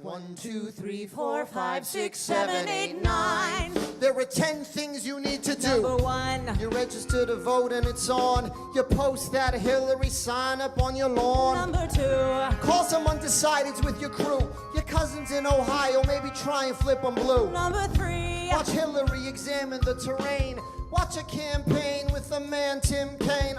1, 2, 3, 4, 5, 6, 7, 8, 9. There are 10 things you need to do. Number 1. You register to vote and it's on. You post that Hillary sign up on your lawn. Number 2. Call some undecideds with your crew. Your cousins in Ohio, maybe try and flip them blue. Number 3. Watch Hillary examine the terrain. Watch a campaign with the man Tim Kaine.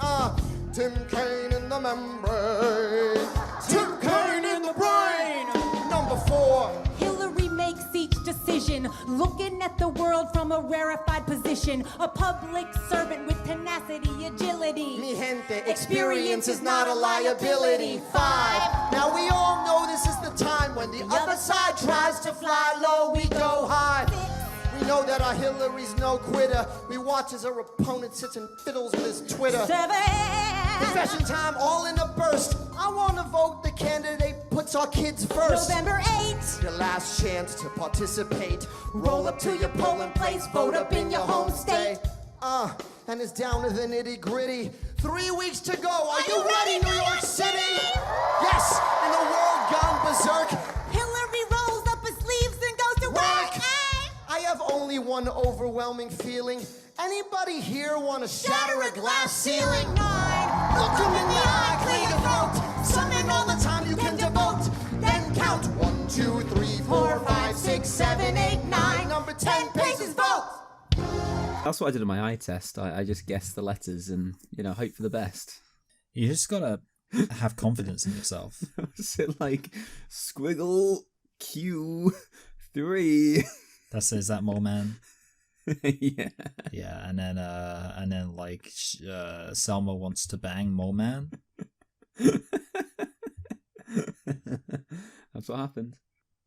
Tim Kaine in the membrane. Tim Kaine in the brain. Number 4. Hillary makes each decision, looking at the world from a rarefied position. A public servant with tenacity, agility. Mi gente, experience is not a liability. 5. Now we all know this is the time when the other side tries to fly low, we go high. 6. We know that our Hillary's no quitter. We watch as her opponent sits and fiddles with his Twitter. 7. Confession time, all in a burst. I want to vote the candidate puts our kids first. November 8. Your last chance to participate. Roll up to your polling place, vote up in your home state. And it's down to the nitty gritty. 3 weeks to go. Are you ready, New York City? Yes, and the world gone berserk. Hillary rolls up her sleeves and goes to work. I have only one overwhelming feeling. Anybody here want to shatter a glass ceiling? 9. Look 'em in the eye, clear your throat. Summon all the time you can devote. Then count 1, 2, 3, 4, 5, 6, 7, 8, 9. Number 10 paces vote. That's what I did on my eye test. I just guessed the letters and, hope for the best. You just gotta have confidence in yourself. Was it like squiggle Q3? Is that Mole Man? Yeah. Yeah, and then like Selma wants to bang Mole Man. That's what happened.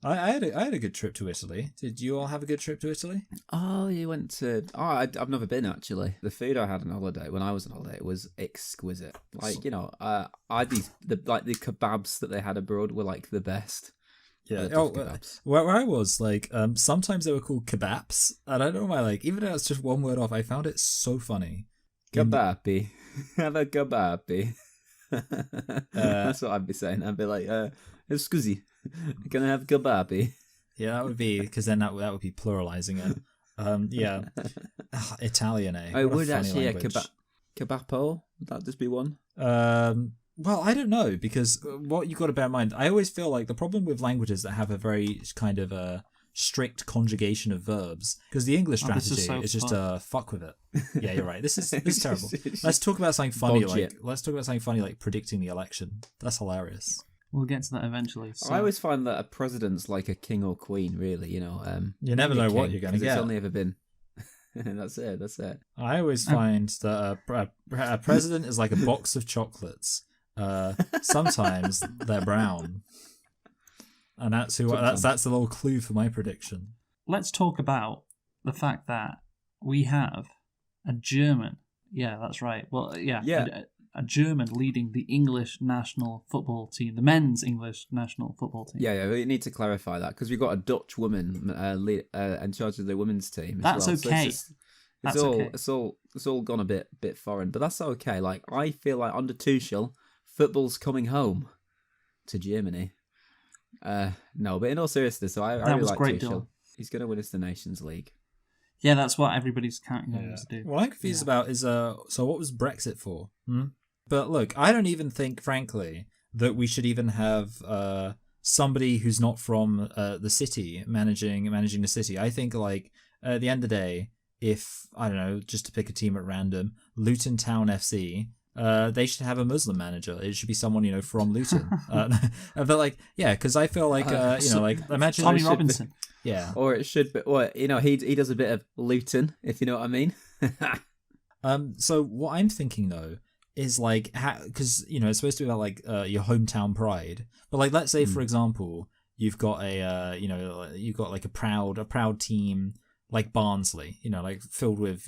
I had a good trip to Italy. Did you all have a good trip to Italy? Oh, you went to... Oh, I've never been, actually. The food I had on holiday, when I was on holiday, was exquisite. Like, the kebabs that they had abroad were, like, the best. Yeah. Where I was, like, sometimes they were called kebabs. And I don't know why, like, even though it's just one word off, I found it so funny. Kebabi. Have a kebabi. That's what I'd be saying. I'd be like, scusi, can I have kebabi? Yeah, that would be, because then that would be pluralizing it. Yeah. Italian, eh? Oh, What would actually a language. kebapo? Would that just be one? Well, I don't know, because what you got to bear in mind, I always feel like the problem with languages that have a very kind of a strict conjugation of verbs, because the English strategy is just fuck with it. Yeah, you're right. This is terrible. Let's talk about something funny. Let's talk about something funny like predicting the election. That's hilarious. We'll get to that eventually. So. I always find that a president's like a king or queen, really. You never know what you're going to get. It's only ever been. That's it. I always find that a president is like a box of chocolates. Sometimes they're brown, and that's the little clue for my prediction. Let's talk about the fact that we have a German. Yeah, that's right. Well, yeah. A German leading the English national football team, the men's English national football team. Yeah, we need to clarify that because we've got a Dutch woman in charge of the women's team. That's okay. So it's all gone a bit foreign, but that's okay. Like I feel like under Tuchel, football's coming home to Germany. No, but in all seriousness, I really like Tuchel. Deal. He's going to win us the Nations League. Yeah, that's what everybody's counting on him to do. What I'm confused about is so what was Brexit for? But look, I don't even think, frankly, that we should even have somebody who's not from the city managing the city. I think, like, at the end of the day, if, I don't know, just to pick a team at random, Luton Town FC, they should have a Muslim manager. It should be someone, from Luton. But, like, yeah, because I feel like, like, imagine... Tommy Robinson. Yeah. Or it should be, or, he does a bit of Luton, if you know what I mean. So what I'm thinking, though, is like, because it's supposed to be about like your hometown pride, but like let's say for example you've got you've got like a proud team like Barnsley, like filled with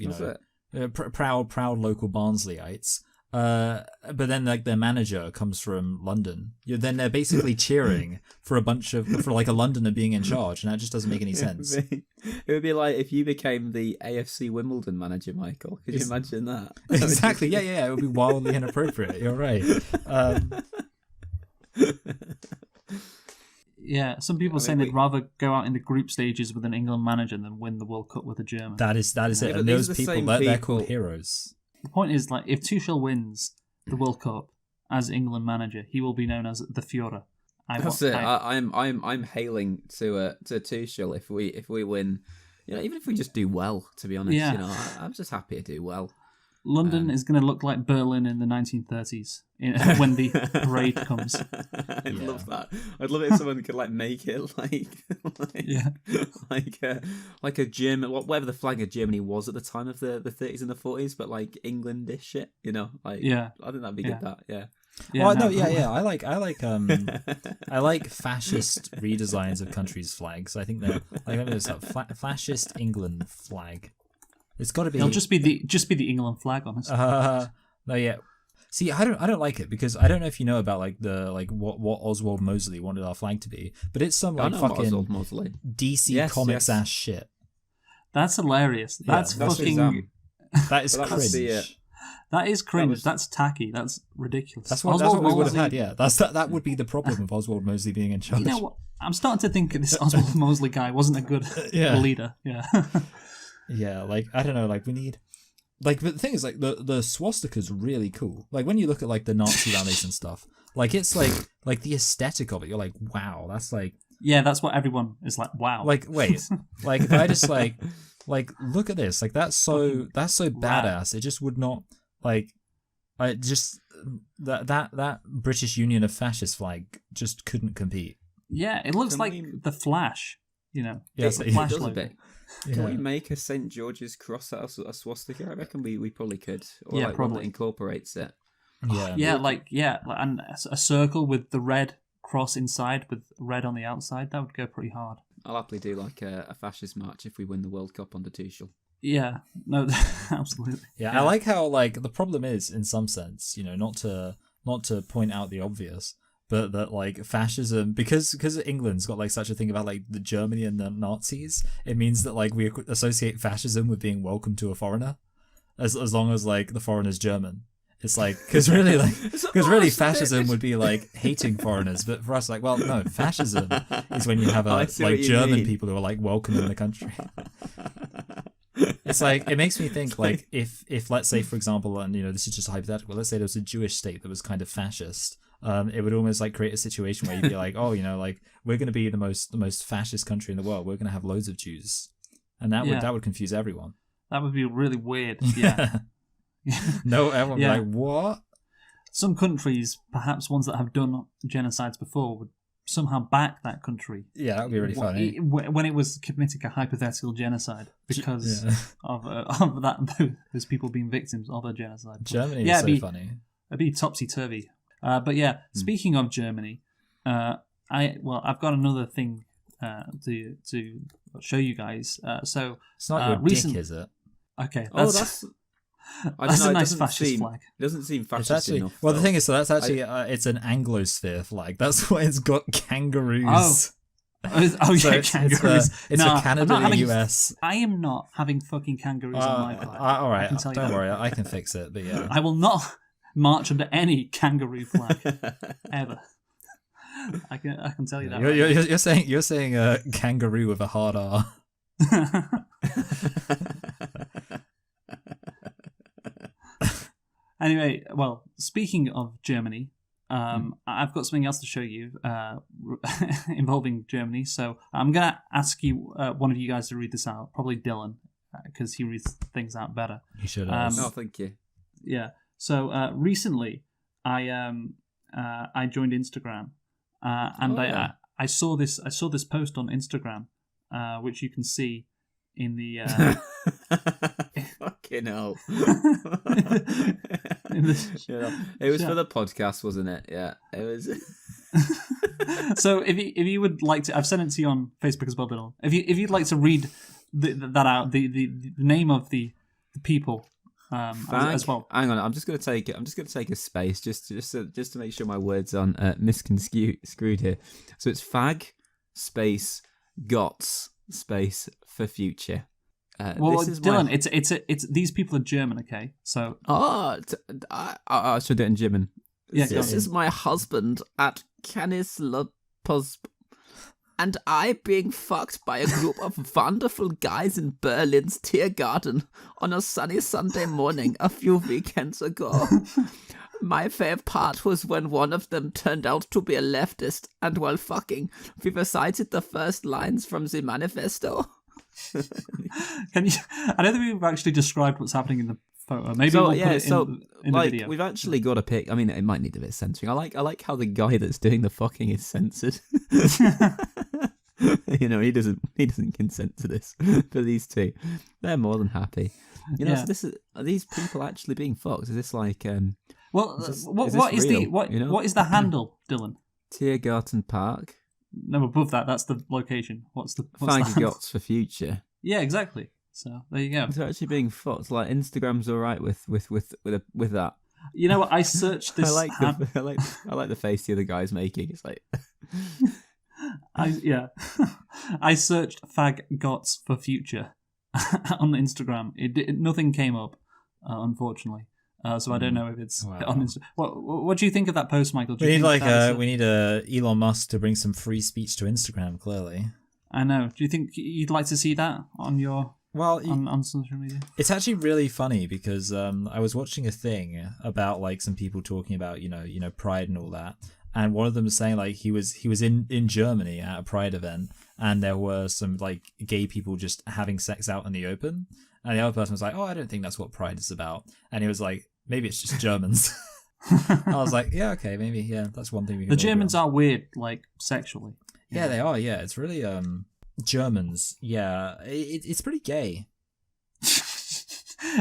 proud local Barnsleyite. But then like their manager comes from London. Then they're basically cheering for like a Londoner being in charge, and that just doesn't make any sense. It would be like if you became the AFC Wimbledon manager, Michael. Could you imagine that? Exactly. Yeah. It would be wildly inappropriate. You're right. Yeah, some people saying they'd rather go out in the group stages with an England manager than win the World Cup with a German. That is it. but And these those are the people, same they're people. called heroes. The point is, like, if Tuchel wins the World Cup as England manager, he will be known as the Führer. That's it. I'm hailing to Tuchel if we win. You know, even if we just do well, to be honest. Yeah. You know, I'm just happy to do well. London is going to look like Berlin in the 1930s when the parade comes. I'd love that. I'd love it if someone could like make it like a German, whatever the flag of Germany was at the time of the 30s and the 40s, but like Englandish shit. You know, like I think that'd be good. I like fascist redesigns of countries' flags. I think they're like there's a fascist England flag. It's got to be. It'll just be the England flag, honestly. No, yeah. See, I don't like it because I don't know if you know about what Oswald Mosley wanted our flag to be, but it's some like fucking DC Comics ass shit. That's hilarious. That's fucking. That is cringe. That is cringe. That's tacky. That's ridiculous. That's what we would have had. Yeah, that would be the problem of Oswald Mosley being in charge. You know what? I'm starting to think this Oswald Mosley guy wasn't a good leader. Yeah. Yeah, like I don't know, like we need, like but the thing is, like the swastika's really cool. Like when you look at like the Nazi rallies and stuff, like it's like the aesthetic of it. You're like, wow, that's like that's what everyone is like. Wow. Like wait, like if I just like look at this, like that's so badass. It just would not like, I just that British Union of Fascist flag just couldn't compete. Yeah, it looks like the Flash. You know, yes, the it Flash does a logo. bit. Can we make a St. George's cross out of a swastika? I reckon we probably could. Or like probably. one that incorporates it. And a circle with the red cross inside with red on the outside. That would go pretty hard. I'll happily do like a fascist march if we win the World Cup under Tuchel. Yeah, no, absolutely. Yeah, I like how like the problem is in some sense, you know, not to point out the obvious, but that like fascism, because England's got like such a thing about like the Germany and the Nazis, it means that like we associate fascism with being welcome to a foreigner, as long as like the foreigner's German. It's like because really fascism would be like hating foreigners, but for us like, well, no, fascism is when you have like German people who are like welcome in the country. It's like it makes me think like if let's say for example, and you know this is just hypothetical, let's say there was a Jewish state that was kind of fascist. It would almost like create a situation where you'd be like, oh, you know, like we're going to be the most fascist country in the world. We're going to have loads of Jews, and that would confuse everyone. That would be really weird. Yeah. No, everyone would be like, what? Some countries, perhaps ones that have done genocides before, would somehow back that country. Yeah, that would be really funny. When it was committing a hypothetical genocide because of that those people being victims of a genocide. Germany is so funny. It'd be topsy-turvy. But yeah, speaking of Germany, I've got another thing to show you guys. So it's not your dick, is it? Okay, that's a nice fascist flag. It doesn't seem fascist enough. Well, the thing is, so that's actually it's an Anglosphere flag. That's why it's got kangaroos. Kangaroos. It's a Canada and US. I am not having fucking kangaroos on my flag. All right, don't worry, I can fix it. But yeah, I will not march under any kangaroo flag ever. I can tell you that. You're saying a kangaroo with a hard R. Anyway, well, speaking of Germany, I've got something else to show you involving Germany. So I'm going to ask you, one of you guys, to read this out. Probably Dylan, because he reads things out better. You should. No, thank you. Yeah. So recently, I joined Instagram, and I saw this post on Instagram, which you can see in the fucking hell. It was for the podcast, wasn't it? Yeah, it was. So if you would like to, I've sent it to you on Facebook as well, Bill. If you'd like to read that out, the name of the people. As well. Hang on, I'm just gonna take a space just to make sure my words aren't misconstrued here. So it's fag space gots space for future. Well, Dylan, it's these people are German, okay? So I should do it in German. Yeah, this is my husband at Canis La Pos. And I being fucked by a group of wonderful guys in Berlin's Tiergarten on a sunny Sunday morning a few weekends ago. My fave part was when one of them turned out to be a leftist, and while fucking, we recited the first lines from the manifesto. Can you? I don't think we've actually described what's happening in the photo. Maybe we'll put it in the video. We've actually got a pic. I mean, it might need a bit of censoring. I like how the guy that's doing the fucking is censored. You know, he doesn't consent to this. But these two, they're more than happy. You know, so are these people actually being fucked? Is this like Well, what is the handle, Dylan? Tiergarten Park. No, above that, that's the location. What's the Gots for future? Yeah, exactly. So there you go. It's actually being fucked. Like Instagram's all right with that. You know what? I searched this. I like the face the other guy's making. It's like. I searched fag gots for future on Instagram. Nothing came up, unfortunately. So I don't know if it's on Instagram. What do you think of that post, Michael? We need Elon Musk to bring some free speech to Instagram. Clearly, I know. Do you think you'd like to see that on your on social media? It's actually really funny because I was watching a thing about like some people talking about you know Pride and all that, and one of them was saying like he was in Germany at a Pride event, and there were some like gay people just having sex out in the open, and the other person was like, oh, I don't think that's what Pride is about, and he was like, maybe it's just Germans. I was like, yeah, okay, maybe, yeah, that's one thing we can The Germans are weird, like, sexually. Yeah, they are, yeah. It's really, Germans, yeah. It's pretty gay.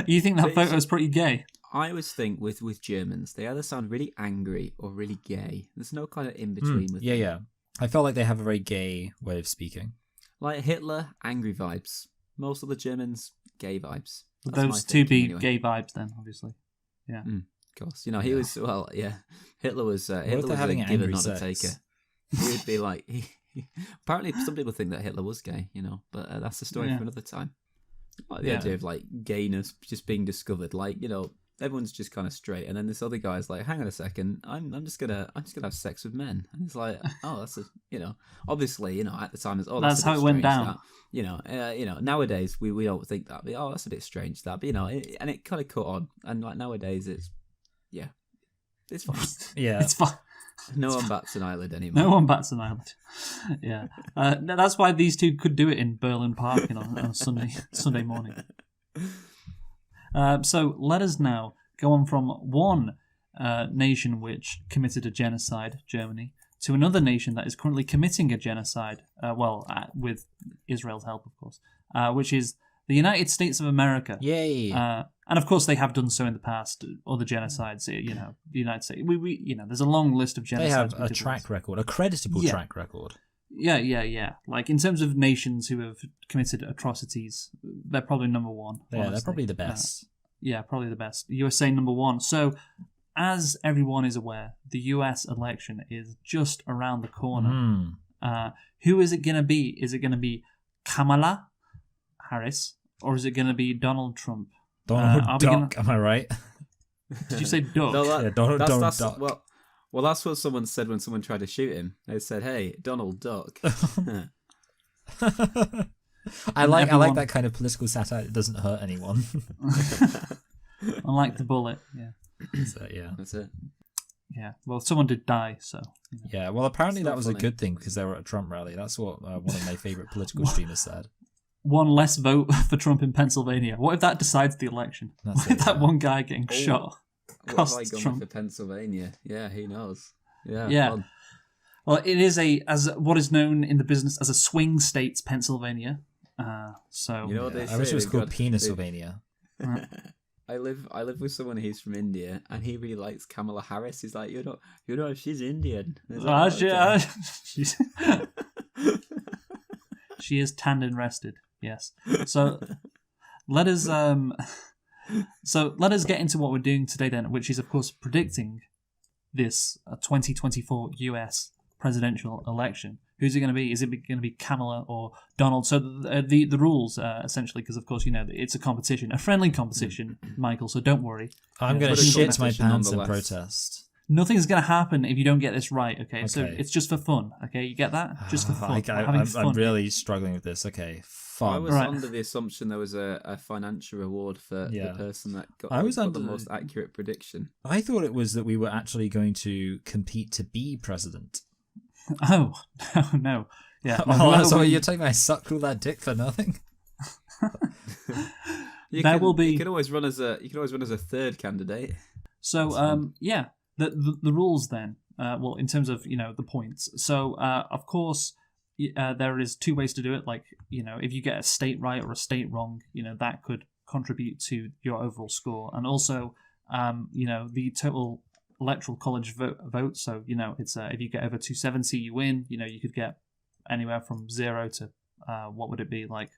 You think that photo is pretty gay? I always think with Germans, they either sound really angry or really gay. There's no kind of in-between with them. Yeah. I felt like they have a very gay way of speaking. Like Hitler, angry vibes. Most of the Germans, gay vibes. Would those two be gay vibes then, obviously? Yeah. Of course. You know, he was, well, yeah. Hitler was a giver, not a taker. He would be like, apparently some people think that Hitler was gay, you know, but that's a story for another time. Like the idea of like gayness just being discovered, like, you know, everyone's just kind of straight, and then this other guy's like, hang on a second, I'm just gonna have sex with men, and it's like, oh, that's a, you know, obviously, you know, at the time it's, oh, that's how it went down. That. You know, nowadays we don't think that, but oh, that's a bit strange that, but you know, and it kind of caught on, and like nowadays it's fine. Yeah, it's fine. No one bats an eyelid anymore. No one bats an eyelid. Yeah, that's why these two could do it in Berlin Park, you know, on a Sunday morning. So let us now go on from one nation which committed a genocide, Germany, to another nation that is currently committing a genocide, with Israel's help, of course, which is the United States of America. Yay! And of course, they have done so in the past. Other genocides, you know, the United States. We you know, there's a long list of genocides. They have a track record, a creditable track record. Yeah. Like, in terms of nations who have committed atrocities, they're probably number one. Yeah, they're probably the best. Probably the best. USA number one. So, as everyone is aware, the US election is just around the corner. Who is it going to be? Is it going to be Kamala Harris, or is it going to be Donald Trump? Donald Duck, am I right? Did you say Duck? No, Donald Duck. Well, that's what someone said when someone tried to shoot him. They said, "Hey, Donald Duck." I like that kind of political satire. It doesn't hurt anyone. Unlike the bullet, That's it. Yeah, well, someone did die, so. You know. Yeah, well, apparently that was a good thing because they were at a Trump rally. That's what one of my favourite political streamers said. One less vote for Trump in Pennsylvania. What if that decides the election? What if that one guy getting shot costs what have I gone Trump? for Pennsylvania? Yeah, who knows? Yeah. Fun. Well, it is as what is known in the business as a swing states, Pennsylvania. So you know what they say? I wish it was called Pennsylvania. I live with someone who's from India, and he really likes Kamala Harris. He's like, you know, she's Indian. She is tanned and rested. Yes. So let us get into what we're doing today then, which is of course predicting this 2024 US presidential election. Who's it going to be? Is it going to be Kamala or Donald? So the rules, essentially, because of course, you know, it's a competition, a friendly competition, Michael, so don't worry. I'm going to shit my pants in protest. Nothing's going to happen if you don't get this right, okay? So Okay. it's just for fun, okay? You get that? Just for fun. We're having fun. I'm really struggling with this. Okay, I fun. was Right. under the assumption there was a financial reward for Yeah. the person that got, I was got under the most accurate prediction. I thought it was that we were actually going to compete to be president. Oh, no. Yeah. no, Oh, whoever so wins- you're telling me I sucked all that dick for nothing? There will be- You can always run as a third candidate. So, yeah, the rules then, well, in terms of, the points. So, of course, there is two ways to do it. Like, if you get a state right or a state wrong, that could contribute to your overall score. And also, the total electoral college vote. So, it's if you get over 270, you win. You could get anywhere from 0 to, what would it be like?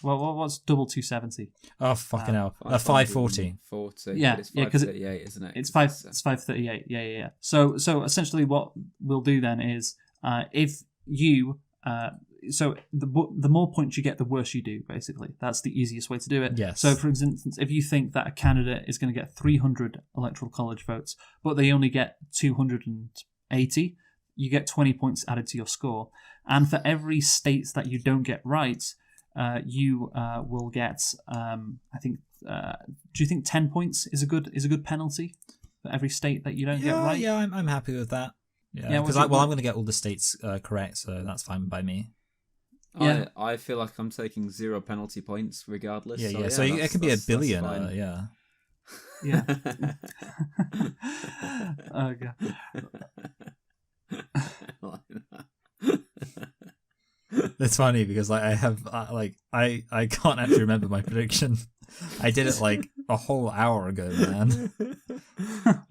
Well, what's double 270? Oh, fucking hell. 540. 40. Yeah, but it's yeah, 'cause 538, isn't it? It's 'Cause It's 538. Yeah. So essentially, what we'll do then is, if you, so the more points you get, the worse you do. Basically, that's the easiest way to do it. Yes. So, for instance, if you think that a candidate is going to get 300 electoral college votes, but they only get 280, you get 20 points added to your score. And for every state that you don't get right, you will get, I think. Do you think 10 points is a good penalty for every state that you don't get right? Yeah, I'm happy with that. Yeah, Yeah, because what's I'm it- going to get all the states correct, so that's fine by me. Yeah. I feel like I'm taking 0 penalty points regardless. Yeah. So it that's- can be a that's billion. fine. Yeah. Yeah. Oh god. It's funny because I have I can't actually remember my prediction. I did it like a whole hour ago, man.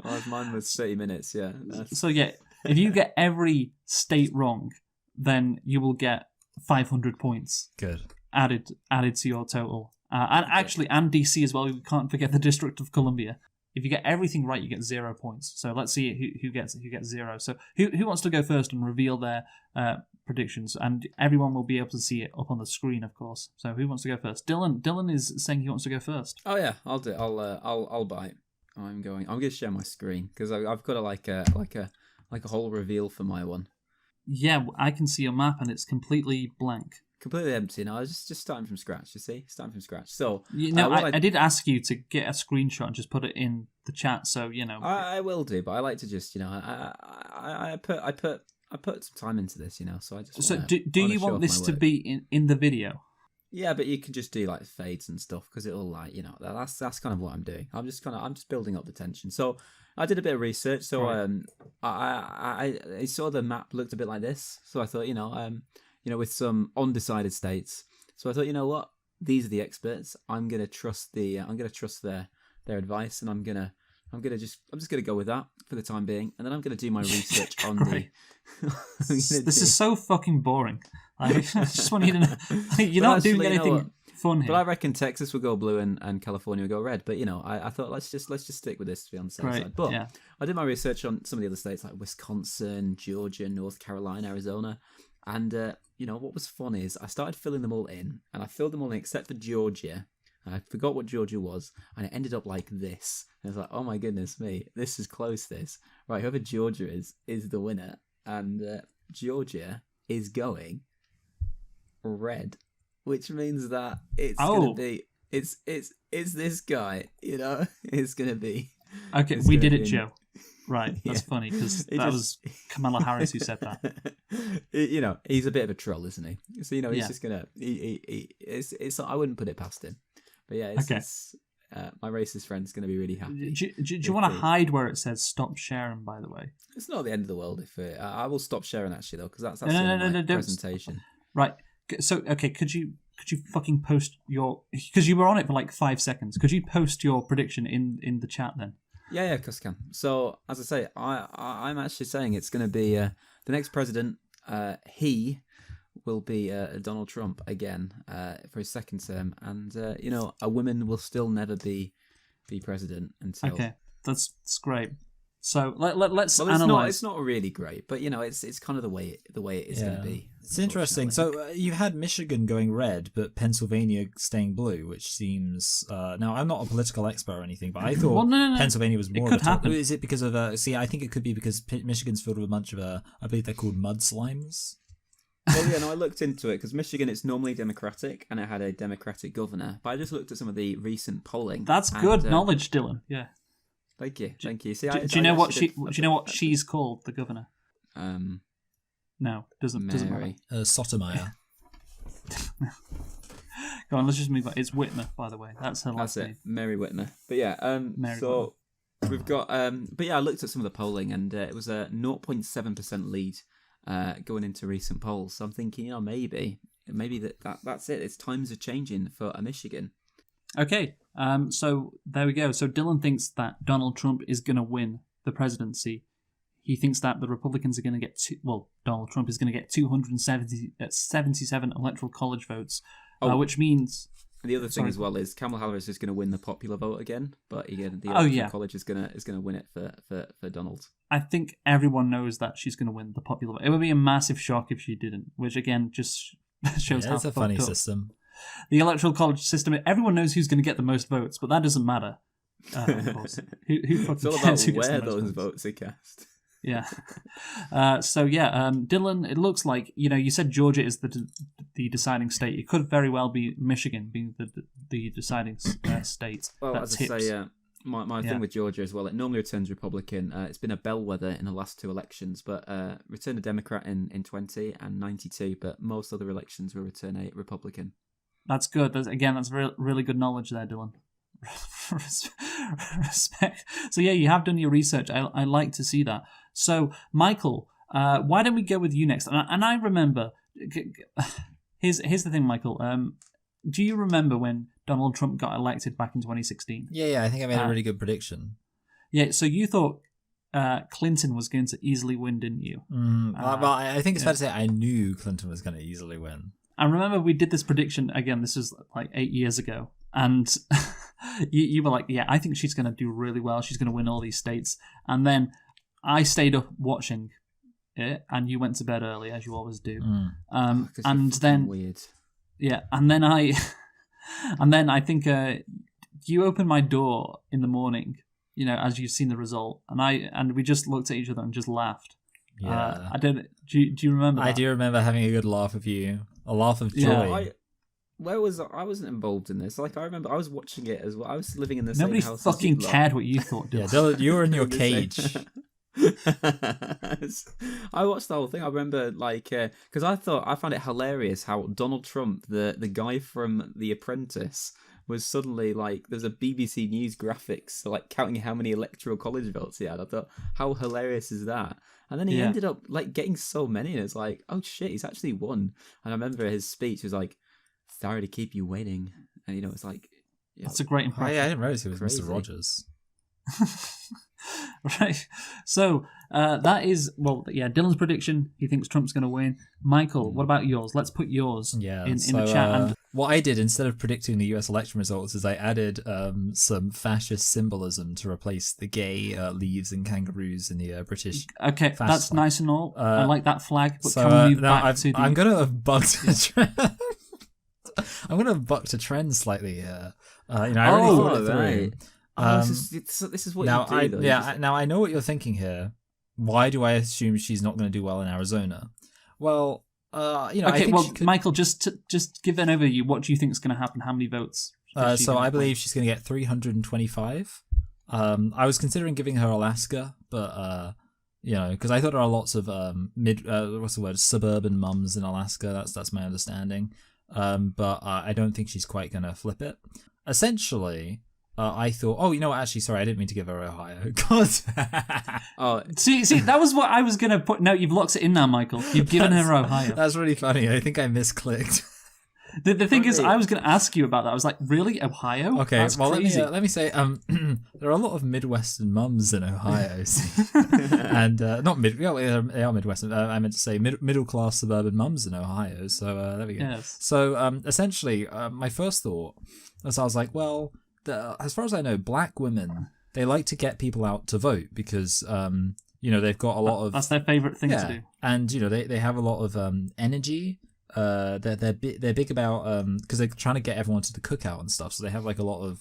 Oh, mine was 30 minutes. Yeah. So yeah, if you get every state wrong, then you will get 500 points Good. added to your total. And actually, and DC as well. We can't forget the District of Columbia. If you get everything right, you get 0 points. So let's see who gets 0. So who wants to go first and reveal their predictions? And everyone will be able to see it up on the screen, of course. So who wants to go first? Dylan is saying he wants to go first. Oh yeah, I'll do. I'll bite. I'm going to share my screen because I've got a whole reveal for my one. Yeah, I can see your map and it's completely blank. Completely empty now. Just starting from scratch. You see, starting from scratch. So I did ask you to get a screenshot and just put it in the chat. So I will do, but I like to just I put some time into this, So I just. So wanna- do I wanna you show want off this my to work. be in the video? Yeah, but you can just do like fades and stuff because it'll that's kind of what I'm doing. I'm just building up the tension. So I did a bit of research. So Right. I saw the map looked a bit like this. So I thought with some undecided states. So I thought what, these are the experts. I'm gonna trust their advice, and I'm just gonna go with that for the time being, and then I'm gonna do my research on Great. This is so fucking boring. I just want you to know you're not doing actually, anything fun here. But I reckon Texas will go blue and California will go red. But I thought let's just stick with this to be on the safe Right, side. But yeah. I did my research on some of the other states like Wisconsin, Georgia, North Carolina, Arizona, and what was fun is I started filling them all in, and I filled them all in except for Georgia. I forgot what Georgia was, and it ended up like this. And I was like, oh my goodness me, this is close. This right, whoever Georgia is the winner, and Georgia is going red, which means that it's gonna be it's this guy, it's gonna be. Okay, it's we gonna did it, be- Joe. Right, that's Yeah. funny because He that just- was Kamala Harris who said that. He's a bit of a troll, isn't he? So he's Yeah. just gonna. It's. I wouldn't put it past him. But yeah, Okay. my racist friend's gonna be really happy. Do you if want to they- hide where it says "Stop sharing"? By the way, It's not the end of the world if I will stop sharing actually though, because that's No, the end of my don't. presentation. right? So okay, could you fucking post your, because you were on it for like 5 seconds? Could you post your prediction in the chat then? Yeah, of course I can. So as I say, I'm actually saying it's going to be the next president. He will be Donald Trump again for his second term, and a woman will still never be president until. Okay, that's great. So let's Well, analyze. it's not really great, but it's kind of the way it is going to be. It's interesting. So you had Michigan going red, but Pennsylvania staying blue, which seems. Now, I'm not a political expert or anything, but I thought no. Pennsylvania was more. It could happen. Is it because of? See, I think it could be because Michigan's filled with a bunch of. I believe they're called mud slimes. Well, yeah, no, I looked into it because Michigan, it's normally Democratic, and it had a Democratic governor. But I just looked at some of the recent polling. That's good knowledge, Dylan. Yeah. Thank you. See, do you know what she? Do you know what she's called? The governor. No, doesn't Mary. matter. Sotomayor. Go on, let's just move on. It's Whitmer, by the way. That's her last That's name. it, Mary Whitmer. But yeah, Mary so we've got. But yeah, I looked at some of the polling, and it was a 0.7% lead going into recent polls. So I'm thinking, maybe that's it. It's times are changing for Michigan. Okay, so there we go. So Dylan thinks that Donald Trump is going to win the presidency. He thinks that the Republicans are going to get Donald Trump is going to get 277 electoral college votes, which means. And the other thing as well is Kamala Harris is going to win the popular vote again, but again, the electoral college is going to win it for Donald. I think everyone knows that she's going to win the popular vote. It would be a massive shock if she didn't, which again just shows how it's a funny system. The electoral college system. Everyone knows who's going to get the most votes, but that doesn't matter. Of course, who fucking it's all cares about who gets where the most those votes are cast. Yeah. Dylan, it looks like, you said Georgia is the deciding state. It could very well be Michigan being the deciding state. Well, That's as I say, my thing with Georgia as well, it normally returns Republican. It's been a bellwether in the last two elections, but returned a Democrat in 20 and 92, but most other elections will return a Republican. That's good. That's really good knowledge there, Dylan. Respect. So yeah, you have done your research. I like to see that. So Michael, why don't we go with you next? And I remember. Here's the thing, Michael. Do you remember when Donald Trump got elected back in 2016? Yeah. I think I made a really good prediction. Yeah. So you thought Clinton was going to easily win, didn't you? Well, I think it's fair to say I knew Clinton was going to easily win. I remember we did this prediction again. This was like 8 years ago, and you were like, "Yeah, I think she's going to do really well. She's going to win all these states." And then I stayed up watching it, and you went to bed early as you always do. And then weird. Yeah, and then I think you opened my door in the morning, as you've seen the result, and we just looked at each other and just laughed. Yeah, I don't. Do you remember that? I do remember having a good laugh with you, a laugh of joy. Yeah, I wasn't involved in this. Like I remember, I was watching it as well. I was living in the Nobody same house. Nobody fucking cared what you thought. Yeah, Dylan, you were in your cage. I watched the whole thing. I remember, because I found it hilarious how Donald Trump, the guy from The Apprentice, was suddenly there's a BBC News graphics counting how many electoral college votes he had. I thought, how hilarious is that? And then he ended up getting so many, and it's like, oh shit, he's actually won. And I remember his speech was like, "Sorry to keep you waiting," and it's like, that's a great impression. I didn't realize it was Mr. Rogers. Right. So that is Dylan's prediction. He thinks Trump's going to win. Michael, what about yours? Let's put yours in the chat. And what I did instead of predicting the US election results is I added some fascist symbolism to replace the gay leaves and kangaroos in the British. Okay, that's flag. Nice and all. I like that flag. But so, can we move back to the... I'm going to bug to trend. I'm going to buck to trend slightly here. I already thought it through. This is what you do, though. Now I know what you're thinking here. Why do I assume she's not going to do well in Arizona? Well, Okay, I think Michael, just give an overview. What do you think is going to happen? How many votes? So I believe she's going to get 325. I was considering giving her Alaska, but because I thought there are lots of suburban mums in Alaska. That's my understanding. But I don't think she's quite going to flip it. Essentially. I thought, actually, sorry, I didn't mean to give her Ohio. God. See, that was what I was going to put. No, you've locked it in now, Michael. You've given her Ohio. That's really funny. I think I misclicked. The thing is, I was going to ask you about that. I was like, really? Ohio? Okay, that's crazy. Let me say, there are a lot of Midwestern mums in Ohio. And not mid, they are Midwestern. I meant to say middle-class suburban mums in Ohio. So there we go. Yes. So essentially, my first thought was, I was like, as far as I know, black women, they like to get people out to vote because, they've got a lot of that's their favorite thing to do. And they have a lot of energy. They're big about because they're trying to get everyone to the cookout and stuff. So they have like a lot of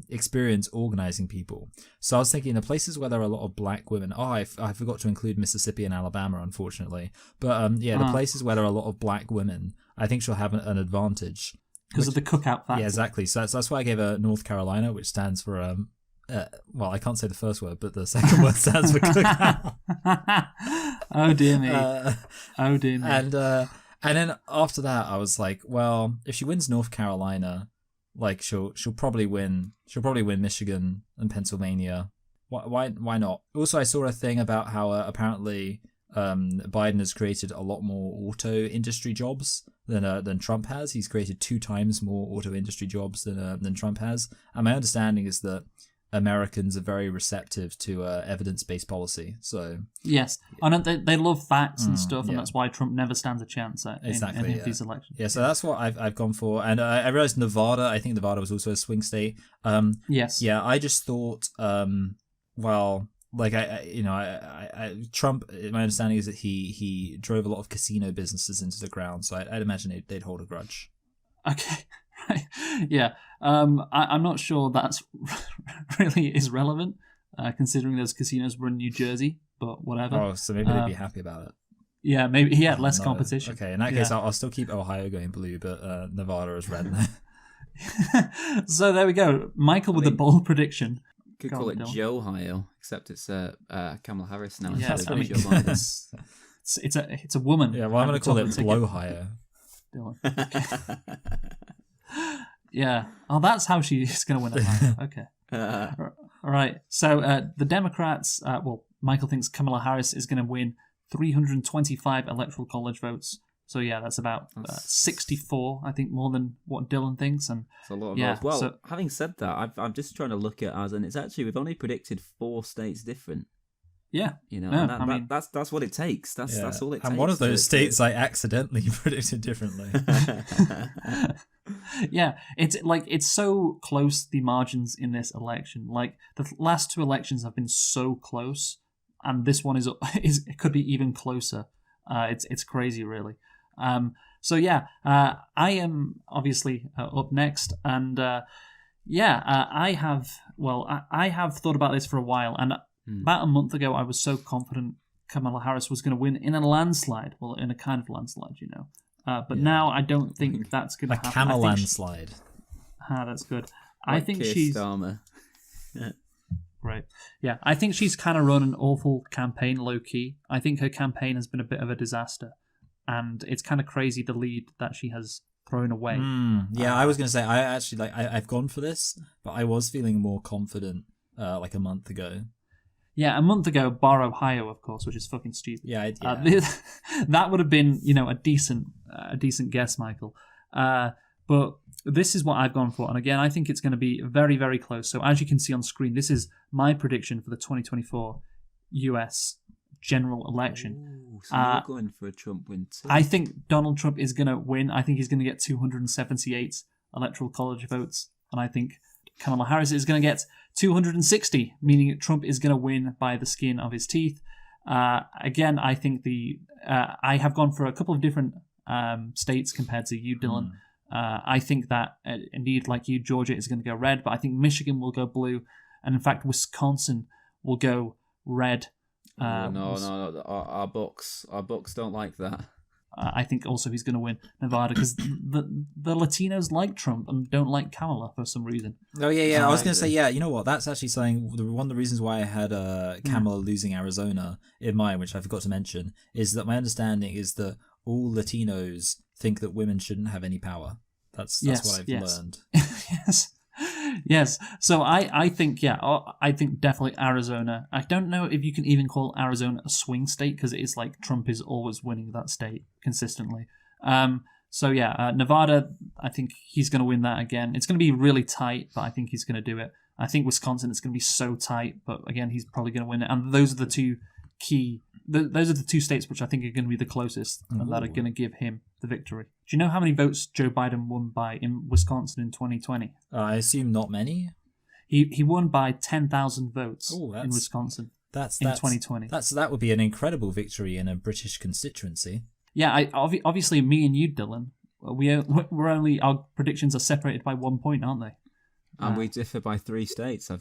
experience organizing people. So I was thinking the places where there are a lot of black women. I forgot to include Mississippi and Alabama, unfortunately. But the places where there are a lot of black women, I think she'll have an advantage because of the cookout factor. Yeah, exactly. So that's why I gave her North Carolina, which stands for well, I can't say the first word, but the second word stands for cookout. Oh dear me. Oh dear me. And then after that, I was like, well, if she wins North Carolina, like she'll probably win. She'll probably win Michigan and Pennsylvania. Why not? Also, I saw a thing about how apparently Biden has created a lot more auto industry jobs than Trump has. He's created 2 times more auto industry jobs than Trump has. And my understanding is that Americans are very receptive to evidence-based policy. So yes, and they love facts and stuff, and that's why Trump never stands a chance in any of these elections. Yeah, so that's what I've gone for, and I realized Nevada. I think Nevada was also a swing state. Yes. Yeah, I just thought, well, like Trump. My understanding is that he drove a lot of casino businesses into the ground, so I'd imagine they'd hold a grudge. Okay. Right. Yeah. I'm not sure that's really is relevant, considering those casinos were in New Jersey, but whatever. Oh, so maybe they'd be happy about it. Yeah, maybe he had less competition. Okay, in that case, I'll still keep Ohio going blue, but Nevada is red. So there we go. Michael with a bold prediction. Could call it Joe Ohio, except it's Kamala Harris now. Yeah, Joe Biden. it's a woman. Yeah, well, I'm going to call it Blowhio. Yeah. Oh, that's how she's going to win Ohio. Okay. All right. So the Democrats, Michael thinks Kamala Harris is going to win 325 electoral college votes. So yeah, that's about 64, I think, more than what Dylan thinks. And it's a lot of votes. Well, having said that, I'm just trying to look at and it's actually we've only predicted 4 states different. Yeah, and that's what it takes. That's all it takes. And one of those states I accidentally predicted differently. Yeah, it's so close, the margins in this election. Like the last 2 elections have been so close, and this one is it could be even closer. It's crazy, really. So yeah, I am obviously up next, and I have thought about this for a while, and about a month ago, I was so confident Kamala Harris was going to win in a landslide. Well, in a kind of landslide, But now I don't think that's going to happen. A camel landslide. That's good. Like I think Keir she's... Starmer. Right. Yeah, I think she's kind of run an awful campaign low-key. I think her campaign has been a bit of a disaster. And it's kind of crazy the lead that she has thrown away. Yeah, I was going to say, I actually, I've gone for this, but I was feeling more confident like a month ago. Yeah, a month ago, bar Ohio, of course, which is fucking stupid. Yeah. That would have been, a decent guess, Michael. But this is what I've gone for, and again, I think it's going to be very, very close. So as you can see on screen, this is my prediction for the 2024 U.S. general election. Ooh, so you're going for a Trump win too? I think Donald Trump is going to win. I think he's going to get 278 electoral college votes, and I think Kamala Harris is going to get 260, meaning Trump is going to win by the skin of his teeth. Again, I think I have gone for a couple of different states compared to you, Dylan. I think that, indeed, like you, Georgia is going to go red, but I think Michigan will go blue, and in fact, Wisconsin will go red. No. Our books don't like that. I think also he's going to win Nevada because the Latinos like Trump and don't like Kamala for some reason. Oh, yeah. I was going to say, you know what? That's actually something, one of the reasons why I had Kamala losing Arizona in mind, which I forgot to mention, is that my understanding is that all Latinos think that women shouldn't have any power. That's what I've learned. Yes. So I think definitely Arizona. I don't know if you can even call Arizona a swing state because it is like Trump is always winning that state consistently. Nevada, I think he's going to win that again. It's going to be really tight, but I think he's going to do it. I think Wisconsin, it's going to be so tight, but again, he's probably going to win it. And those are the two those are the 2 states which I think are going to be the closest and that are going to give him the victory. Do you know how many votes Joe Biden won by in Wisconsin in 2020? I assume not many. He won by 10,000 votes in Wisconsin. That's 2020. That would be an incredible victory in a British constituency. Yeah, obviously me and you, Dylan, we're only, our predictions are separated by 1 point, aren't they? And we differ by 3 states.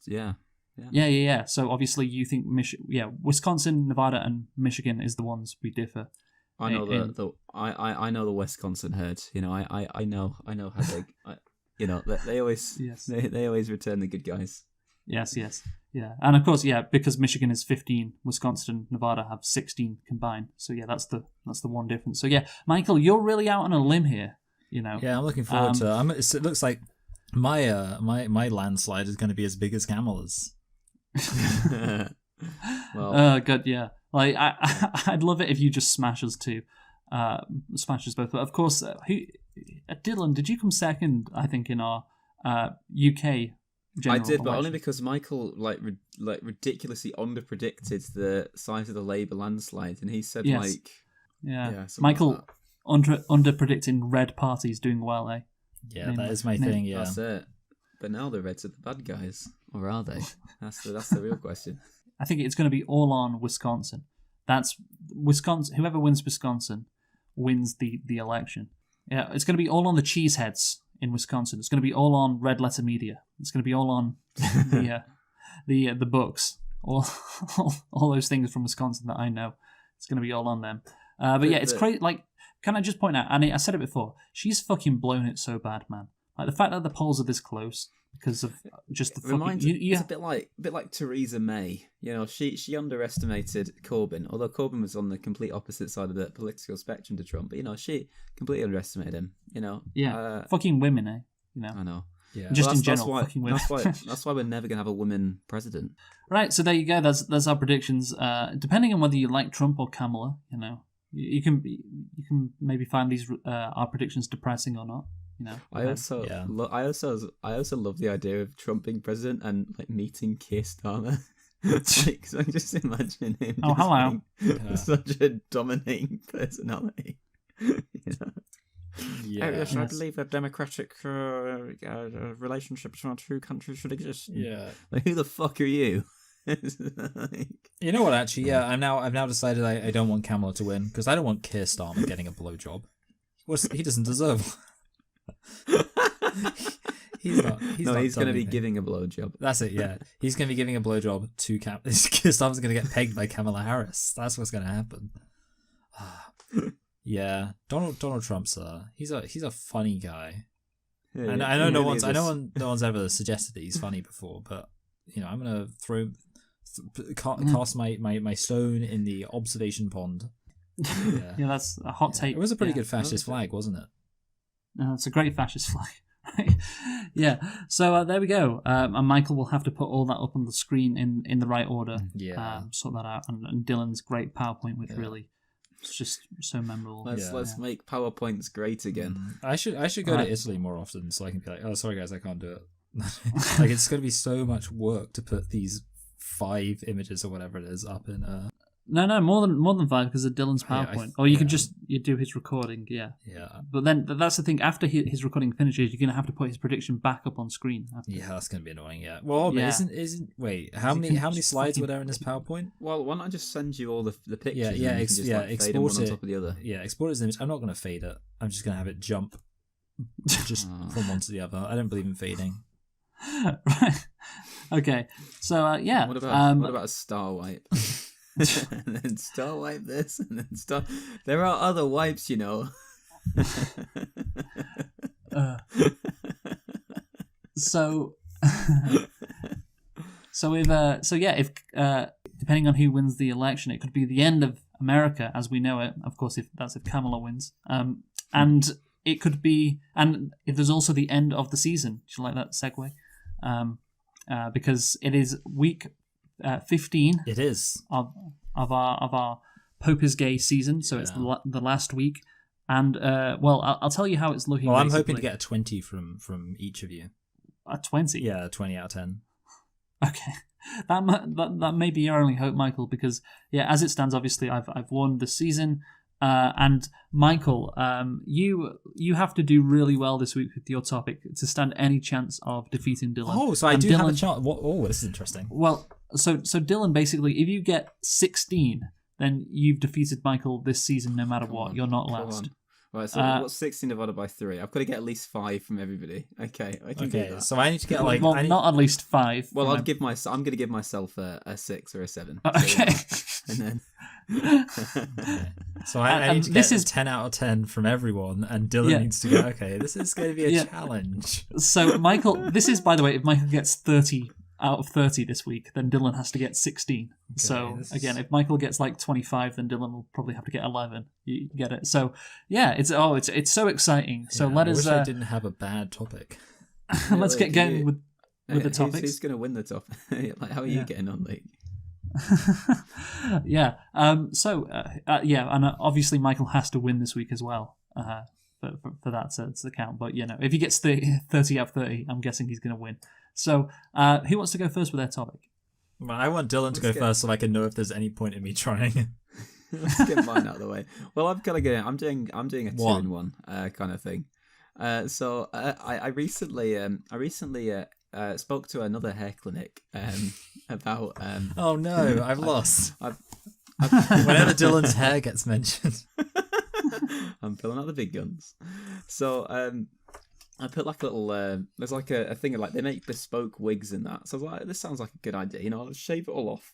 Yeah. So obviously you think Wisconsin, Nevada, and Michigan is the ones we differ. I know I know the Wisconsin herd. You know, I know how big. You know, they always they always return the good guys. Yes, yeah, and of course, because Michigan is 15, Wisconsin and Nevada have 16 combined. So yeah, that's the one difference. So yeah, Michael, you're really out on a limb here. You know. Yeah, I'm looking forward to. It looks like my landslide is going to be as big as Kamala's. Well, good, yeah. Like I'd love it if you just smash us both. But of course, Dylan, did you come second? I think in our UK. I did, but election? only because Michael like ridiculously underpredicted the size of the Labour landslide, and he said Michael underpredicting red parties doing well, eh? Yeah, that is my thing. Yeah, that's it. But now the Reds are the bad guys, or are they? That's the real question. I think it's going to be all on Wisconsin. That's Wisconsin. Whoever wins Wisconsin wins the election. Yeah, it's going to be all on the cheeseheads in Wisconsin. It's going to be all on red letter media. It's going to be all on the books. All those things from Wisconsin that I know. It's going to be all on them. But yeah, it's crazy. Like, can I just point out? And I said it before. She's fucking blown it so bad, man. Like the fact that the polls are this close because of just the fucking. It's a bit like Theresa May. You know, she underestimated Corbyn, although Corbyn was on the complete opposite side of the political spectrum to Trump. But you know, she completely underestimated him. You know, fucking women, eh? You know, I know. Yeah, just in general, fucking women. That's why we're never gonna have a woman president. Right. So there you go. That's our predictions. Depending on whether you like Trump or Kamala, you know, you can maybe find these our predictions depressing or not. You know, I also love the idea of Trump being president and like meeting Keir Starmer. Like, so I'm just imagining him. Oh, hello! Such a dominating personality. You know? Yeah, yes, I believe a democratic relationship between our two countries should exist. Yeah, like who the fuck are you? You know what? Actually, yeah, I've now decided I don't want Kamala to win because I don't want Keir Starmer getting a blowjob. He doesn't deserve. He's going to be giving a blowjob. That's it. Yeah, he's going to be giving a blowjob to Keir Starmer's going to get pegged by Kamala Harris. That's what's going to happen. Yeah, Donald Trump's he's a funny guy. Yeah, and I know no one's ever suggested that he's funny before, but you know I'm gonna cast my stone in the observation pond. Yeah, that's a hot take. It was a pretty good fascist flag, wasn't it? It's a great fascist flag. Yeah. So there we go. And Michael will have to put all that up on the screen in the right order. Yeah. Sort that out. And Dylan's great PowerPoint, which really. It's just so memorable. Let's make PowerPoints great again. I should go to Italy more often so I can be like, oh, sorry guys, I can't do it. Like it's going to be so much work to put these 5 images or whatever it is up in. No, more than 5 because of Dylan's PowerPoint. Or you can just do his recording. Yeah. But then that's the thing. After his recording finishes, you're going to have to put his prediction back up on screen. Yeah, that's going to be annoying. Yeah. Well, but isn't wait? How many slides were there in this PowerPoint? Well, why don't I just send you all the pictures? Yeah. Export one on top of the other. Yeah, export as an image. I'm not going to fade it. I'm just going to have it jump just from one to the other. I don't believe in fading. Right. Okay. So yeah. What about a star wipe? And then star wipe this, and then star. There are other wipes, you know. If depending on who wins the election, it could be the end of America as we know it. Of course, if Kamala wins, and it could be, and if there's also the end of the season. Do you like that segue? Because it is week 15. It is of our Pope is Gay season, so it's the last week, and I'll tell you how it's looking. Well, I'm hoping to get a 20 from each of you. A 20? Yeah, 20 out of 10. Okay, that may be your only hope, Michael, because as it stands, obviously I've won the season. And Michael, you have to do really well this week with your topic to stand any chance of defeating Dylan. Oh, so I do have a chance. Oh, this is interesting. Well, So Dylan, basically, if you get 16, then you've defeated Michael this season no matter what. You're not last. Right, so what's 16 divided by 3? I've got to get at least 5 from everybody. Okay, I can do that. So I need to get not at least 5. Well, I'm going to give myself a 6 or a 7. Okay. And then... So I need to get a 10 out of 10 from everyone, and Dylan needs to go, okay, this is going to be a challenge. So Michael, this is, by the way, if Michael gets 30 out of 30 this week, then Dylan has to get 16. Okay, so again, if Michael gets like 25, then Dylan will probably have to get 11. You get it? So yeah, it's so exciting. So let us. I wish I didn't have a bad topic. Let's get going with the topics. Who's going to win the topic? Like, how are you getting on, Luke? Yeah. And obviously Michael has to win this week as well. For that to count. But if he gets 30 out of 30, I'm guessing he's going to win. So, who wants to go first with their topic? Well, I want Dylan to go first so I can know if there's any point in me trying. Let's get mine out of the way. Well, I'm kind of going. I'm doing a 2-in-1 kind of thing. So I recently spoke to another hair clinic about. Oh no, I've lost. Whenever Dylan's hair gets mentioned. I'm pulling out the big guns. So I put like a little there's like a thing of like they make bespoke wigs and that. So I was like, this sounds like a good idea. I'll shave it all off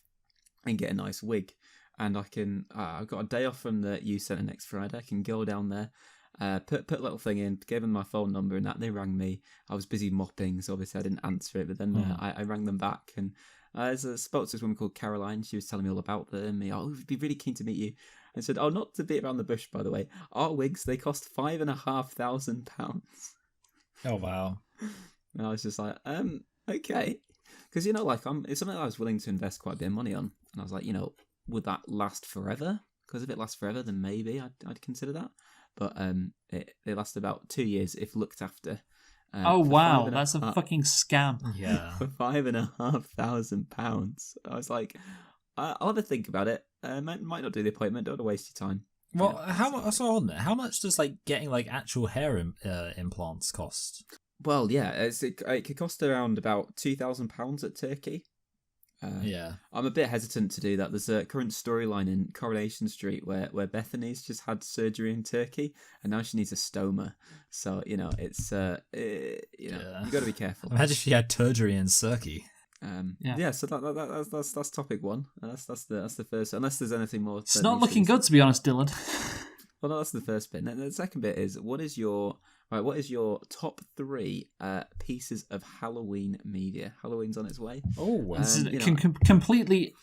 and get a nice wig. And I can I've got a day off from the youth centre next Friday. I can go down there, put a little thing in, gave them my phone number and that. They rang me. I was busy mopping, so obviously I didn't answer it. But then I rang them back and I spoke to this woman called Caroline. She was telling me all about them. We'd be really keen to meet you. And said, not to beat around the bush, by the way. Our wigs, they cost £5,500. Oh, wow. And I was just like, okay. Because, it's something I was willing to invest quite a bit of money on. And I was like, would that last forever? Because if it lasts forever, then maybe I'd consider that. But it lasted about 2 years if looked after. Oh, wow. That's a fucking scam. Yeah. For £5,500. I was like... I'll have a think about it. Might not do the appointment. Don't want to waste your time. Well, how much does getting actual hair implants cost? Well, yeah, it could cost around about £2,000 at Turkey. I'm a bit hesitant to do that. There's a current storyline in Coronation Street where Bethany's just had surgery in Turkey and now she needs a stoma. So you got to be careful. Imagine if she had surgery in Turkey. So that's topic 1. That's the first. Unless there's anything more. It's not looking good, to be honest, Dylan. Well, no, that's the first bit. And the second bit is what is your top 3 pieces of Halloween media? Halloween's on its way. Oh, this is completely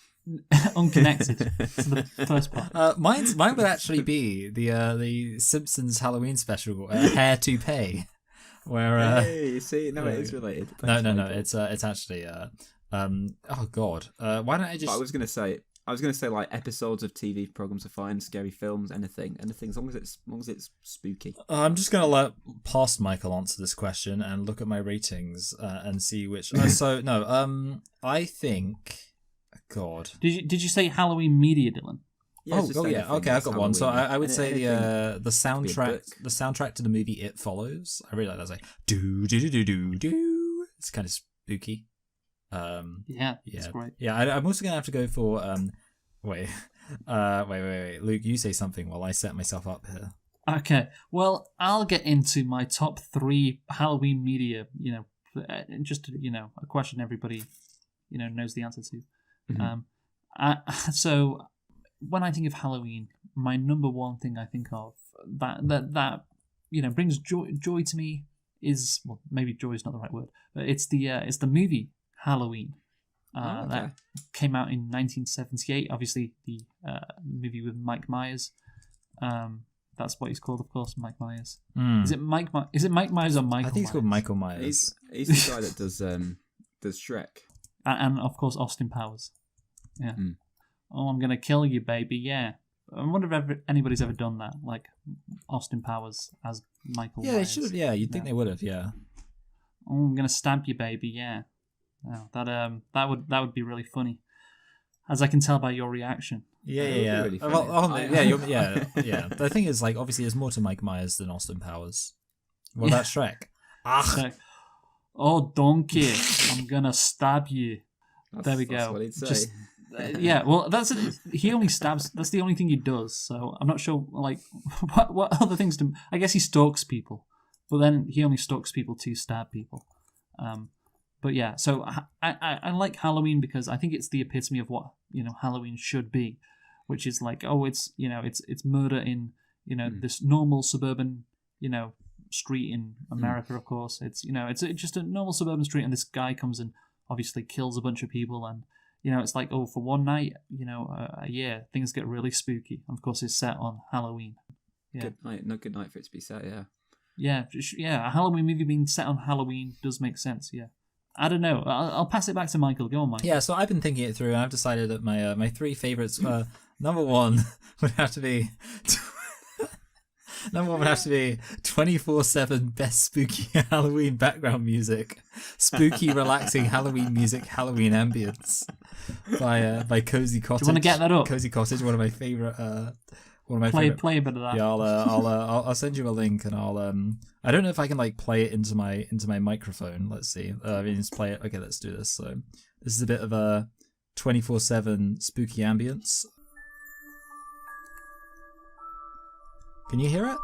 unconnected to the first part. Mine would actually be the Simpsons Halloween special, Hair to Pay. Where hey, you see, no, it is related. No, it's actually oh god, why don't I just? I was gonna say like episodes of TV programs are fine, scary films, anything, as long as it's spooky. I'm just gonna let past Michael answer this question and look at my ratings and see which. I think, God, did you say Halloween media, Dylan? Yeah, okay, I've got Halloween. one. So I would say the soundtrack to the movie It Follows. I really like that. It's like do do do do do do. It's kind of spooky. It's great. Yeah, I'm also gonna have to go for wait, Luke, you say something while I set myself up here. Okay, well, I'll get into my top 3 Halloween media. Just a question everybody knows the answer to. Mm-hmm. So when I think of Halloween, my number one thing I think of that brings joy to me is, well, maybe joy is not the right word, but it's the movie Halloween that came out in 1978. Obviously, the movie with Mike Myers. That's what he's called, of course, Mike Myers. Is it Mike Myers or Michael Myers? I think it's called Michael Myers. He's the guy that does Shrek. And of course, Austin Powers. Yeah. Oh, I'm gonna kill you, baby. Yeah. I wonder if anybody's ever done that, like Austin Powers as Michael Myers. Yeah, they should have. Yeah, you'd think they would have. Yeah. Oh, I'm gonna stab you, baby. Yeah. Oh, that would be really funny, as I can tell by your reaction. Yeah. Really yeah. The thing is, obviously, there's more to Mike Myers than Austin Powers. What about Shrek? Oh, donkey! I'm gonna stab you. There we That's go. what he'd say. Just yeah. Well, that's it. He only stabs. That's the only thing he does. So I'm not sure. Like, what other things do? I guess he stalks people, but then he only stalks people to stab people. But yeah. So I like Halloween because I think it's the epitome of what Halloween should be, which is like, oh, it's it's murder in this normal suburban street in America. Of course, it's it's just a normal suburban street, and this guy comes and obviously kills a bunch of people, and it's like, oh, for one night, a year, things get really spooky. And of course, it's set on Halloween. Yeah. Good night. No, good night for it to be set. Yeah. Yeah. A Halloween movie being set on Halloween does make sense. Yeah. I don't know. I'll pass it back to Michael. Go on, Mike. Yeah, so I've been thinking it through, and I've decided that my three favorites. Number one would have to be. Number one would have to be 24/7 best spooky Halloween background music, spooky relaxing Halloween music, Halloween ambience by Cozy Cottage. Do you want to get that up? Cozy Cottage, one of my favorite. Play a bit of that. Yeah, I'll send you a link, and I don't know if I can like play it into my microphone. Let's see. Let's play it. Okay, let's do this. So this is a bit of a 24/7 spooky ambience. Can you hear it?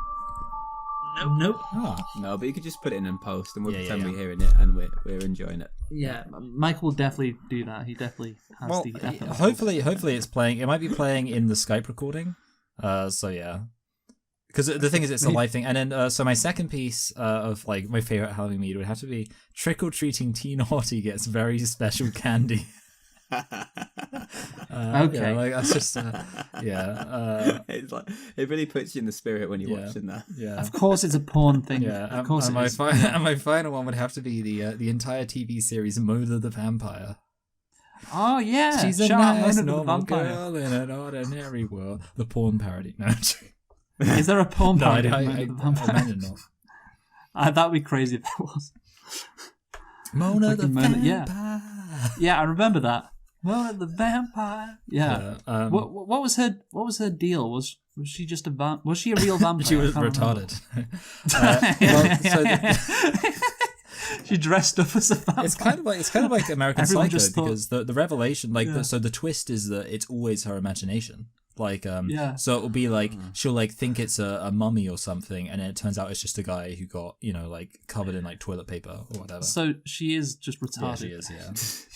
Nope. Oh. No, but you could just put it in and post, and we'll pretend yeah. we're hearing it and we're enjoying it. Yeah, Michael will definitely do that. He definitely has Well, the effort. hopefully it's playing. It might be playing in the Skype recording. So yeah, because the thing is, it's a live thing. And then so my second piece of like my favorite Halloween media would have to be Trick or Treating Teen Hottie Gets Very Special Candy. Okay, like that's just It's like it really puts you in the spirit when you're watching that. Yeah, of course it's a porn thing. yeah. Of course and it is. and my final one would have to be the entire TV series Mona the Vampire. Oh yeah, She's a Shout out nice Mona the normal Vampire. girl in an ordinary world. The porn parody. No, Is there a porn no, parody? I of Mona the Vampire? imagine not. That'd be crazy if there was. Mona the Fucking Vampire. Mona, yeah, I remember that. Mona the Vampire. Yeah. What was her deal? Was she just a was she a real vampire? She was I can't remember. retarded. She dressed up as a vampire. It's kind of like American Everyone Psycho, just thought- because the revelation, like Yeah. so the twist is that it's always her imagination. Like Yeah. so it'll be like she'll like think it's a mummy or something, and then it turns out it's just a guy who got like covered in like toilet paper or whatever. So she is just Yeah, retarded. she is.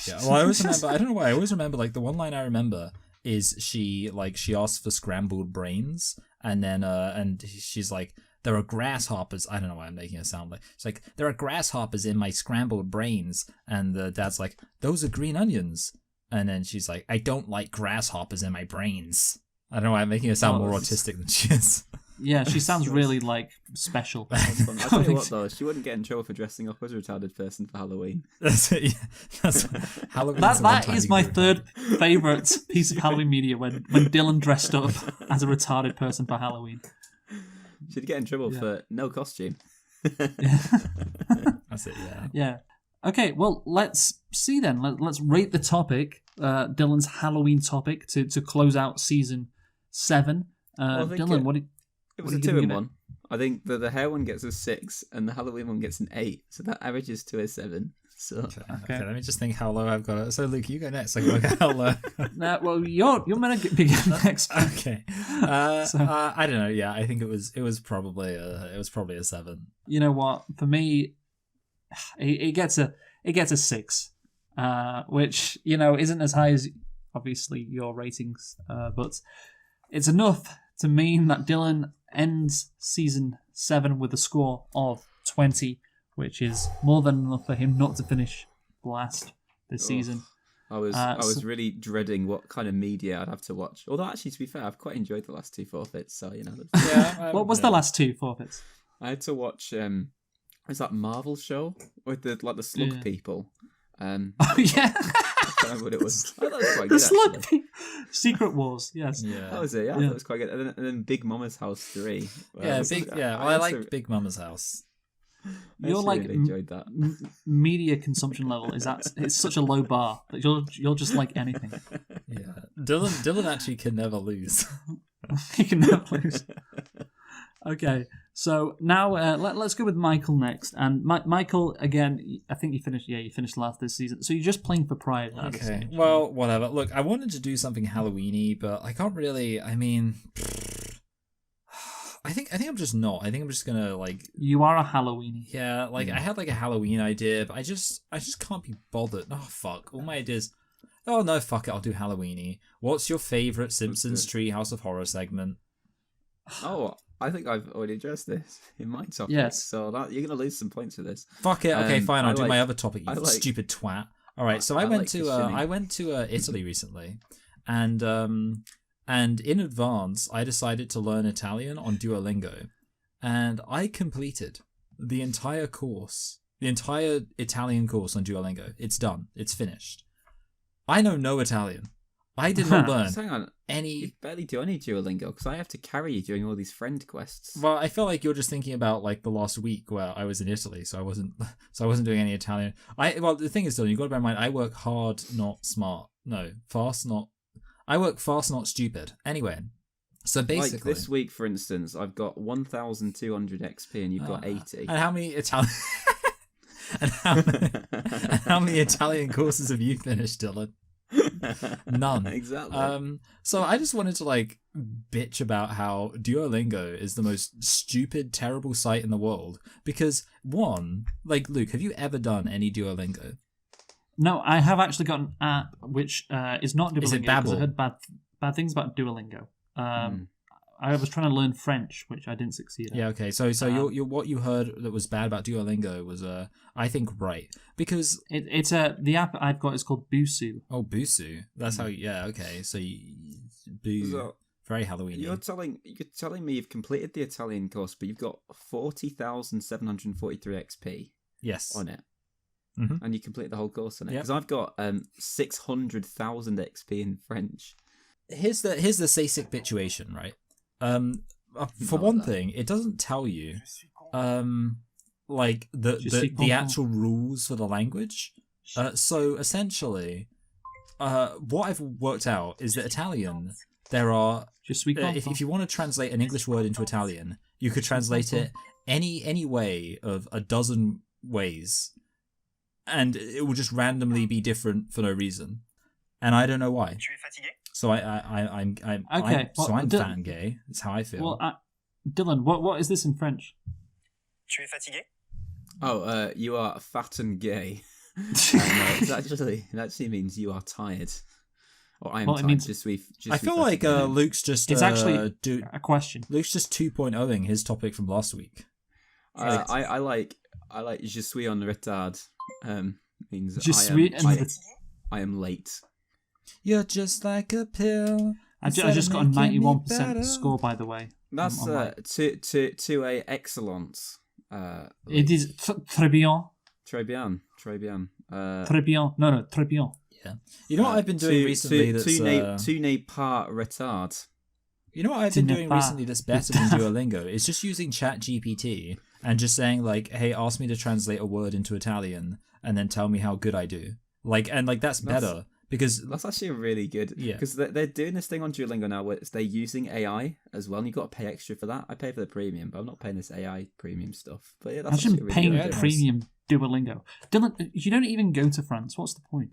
Yeah. Yeah. Well, I always remember. I don't know why. I always remember like the one line I remember is she asks for scrambled brains, and then and she's like, there are grasshoppers. I don't know why I'm making it sound like it's like there are grasshoppers in my scrambled brains, and the dad's like, those are green onions, and then she's like, I don't like grasshoppers in my brains. I don't know why I'm making it sound more autistic than she is. Yeah, she sounds really like special. That's fun. I'll tell you what though, she wouldn't get in trouble for dressing up as a retarded person for Halloween. That's it. Yeah. That's Halloween. That is my third favourite piece of Halloween media when Dylan dressed up as a retarded person for Halloween. She'd get in trouble for no costume. That's it. Yeah. Yeah. Okay, well, let's see then. Let's rate the topic, Dylan's Halloween topic, to close out season 7. Dylan, what did it was what a are you gonna 2-in-1. I think the hair one gets a 6 and the Halloween one gets an 8, so that averages to a 7. So Okay, let me just think how low I've got it. So Luke, you go next. I can look at how low. well, you're meant to begin next. Okay. I don't know. Yeah, I think it was probably a 7. You know what? For me, it gets a 6, which isn't as high as obviously your ratings, but it's enough to mean that Dylan ends season 7 with a score of 20, which is more than enough for him not to finish last this season. I was really dreading what kind of media I'd have to watch. Although actually, to be fair, I've quite enjoyed the last 2 forfeits. So Yeah. What was the last 2 forfeits? I had to watch was that Marvel show with the slug people? Oh yeah. I can't remember what it was. I thought it was quite The good. Slug Actually. Secret Wars, yes. Yeah. That was it. Yeah, I thought it was quite good. And then Big Mama's House 3. I liked Big Mama's House. Your like really enjoyed that. media consumption level it's such a low bar that you'll just like anything. Yeah. Dylan actually can never lose. You can never lose. Okay, So now let's go with Michael next. And Michael, again, I think you finished. Yeah, you finished last this season. So you're just playing for pride. Okay. Well, whatever. Look, I wanted to do something Halloweeny, but I can't really. I mean, I think I'm just not. I think I'm just gonna like. You are a Halloweeny. Yeah, like I had like a Halloween idea, but I just can't be bothered. Oh fuck! All my ideas. Oh no, fuck it. I'll do Halloweeny. What's your favorite Simpsons Treehouse of Horror segment? Oh, I think I've already addressed this in my topic. Yes. So you're gonna lose some points for this. Fuck it. Okay, fine. I'll do my other topic. You I like- stupid twat. All right. So I went to Italy recently, and in advance I decided to learn Italian on Duolingo, and I completed the entire course, the entire Italian course on Duolingo. It's done. It's finished. I know no Italian. I did not learn Hang on. any. You barely do any Duolingo because I have to carry you during all these friend quests. Well, I feel like you're just thinking about like the last week where I was in Italy, so I wasn't doing any Italian. Well, the thing is, though, you got to bear in mind, I work hard, not smart. No, fast, not. I work fast, not stupid. Anyway, so basically, like this week, for instance, I've got 1,200 XP and you've got 80. And how many Italian? and how many Italian courses have you finished, Dylan? None. Exactly. So I just wanted to like bitch about how Duolingo is the most stupid, terrible site in the world. Because one, like Luke, have you ever done any Duolingo? No, I have actually got an app which is not Duolingo. Is it because I Babbel? heard bad things about Duolingo. I was trying to learn French, which I didn't succeed at. Yeah, okay. So your what you heard that was bad about Duolingo was I think right, because It's the app I've got is called Busu. oh Busu, that's how yeah okay. So Boo, So, very Halloween. you're telling me you've completed the Italian course, but you've got 40,743 XP Yes. on it. Mhm. And you complete the whole course on it. Yep. Because I've got 600,000 XP in French. Here's the basic situation, right? For Not one that. thing, it doesn't tell you like Je suis the content. actual rules for the language. So essentially, what I've worked out is that Italian, there are Je suis content. if you want to translate an English word into Italian, you could translate it any way of a dozen ways, and it will just randomly be different for no reason, and I don't know why. So I'm Okay, well, fat Dylan- and gay. That's how I feel. Well, Dylan, what is this in French? Tu es fatigué? Oh, you are fat and gay. It actually means you are tired. Or I am Well, it tired. means- I feel like Luke's just It's actually do, a question. Luke's just 2.0ing his topic from last week. I like je suis en retard. Means Je suis I am late. You're just like a pill. I just got a 91% score, by the way. That's on my- to a excellence. It is très bien. Très bien. Très bien. No, très bien. Yeah. You know what I've been doing recently Tu n'es pas retard. You know what I've been doing recently that's better than Duolingo? It's just using ChatGPT and just saying like, "Hey, ask me to translate a word into Italian and then tell me how good I do." That's better because That's actually really good. Yeah. Because they're doing this thing on Duolingo now where they're using AI as well, and you've got to pay extra for that. I pay for the premium, but I'm not paying this AI premium stuff. But yeah, that's Imagine actually really paying good. premium Duolingo. Dylan, you don't even go to France. What's the point?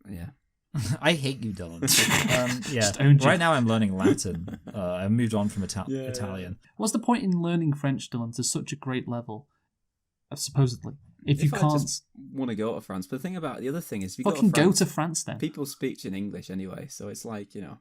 Yeah. I hate you, Dylan. Yeah. Just owned you. Right now I'm learning Latin. I moved on from Italian. What's the point in learning French, Dylan, to such a great level? Supposedly. If you I can't just want to go to France, but the other thing is, if you fucking go go to to France, France then. people speak in English anyway, so it's like, Yeah,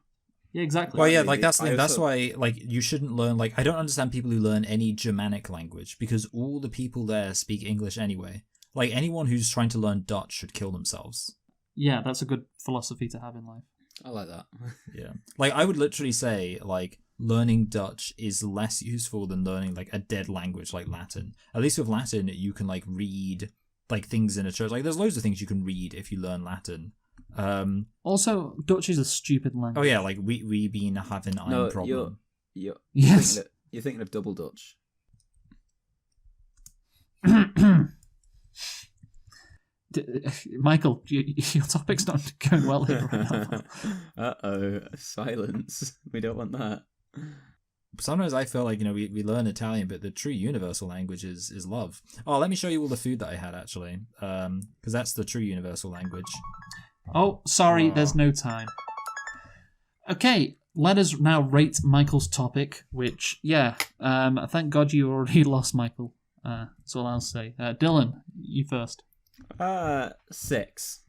exactly. Well, yeah, Really, like that's the I thing. That's also- why, like, you shouldn't learn. Like, I don't understand people who learn any Germanic language because all the people there speak English anyway. Like, anyone who's trying to learn Dutch should kill themselves. Yeah, that's a good philosophy to have in life. I like that. Yeah, like I would literally say, like, learning Dutch is less useful than learning like a dead language like Latin. At least with Latin, you can like read like things in a church. Like, there's loads of things you can read if you learn Latin. Also, Dutch is a stupid language. Oh yeah, like we been having an No, problem. you're Yes. you're thinking of double Dutch. Michael, your topic's not going well here right now. Uh-oh, silence. We don't want that. sometimes I feel like, we learn Italian, but the true universal language is love. Oh, let me show you all the food that I had, actually, because that's the true universal language. Oh, sorry, there's no time. Okay, let us now rate Michael's topic, which, thank God you already lost, Michael. That's all I'll say. Dylan, you first. 6.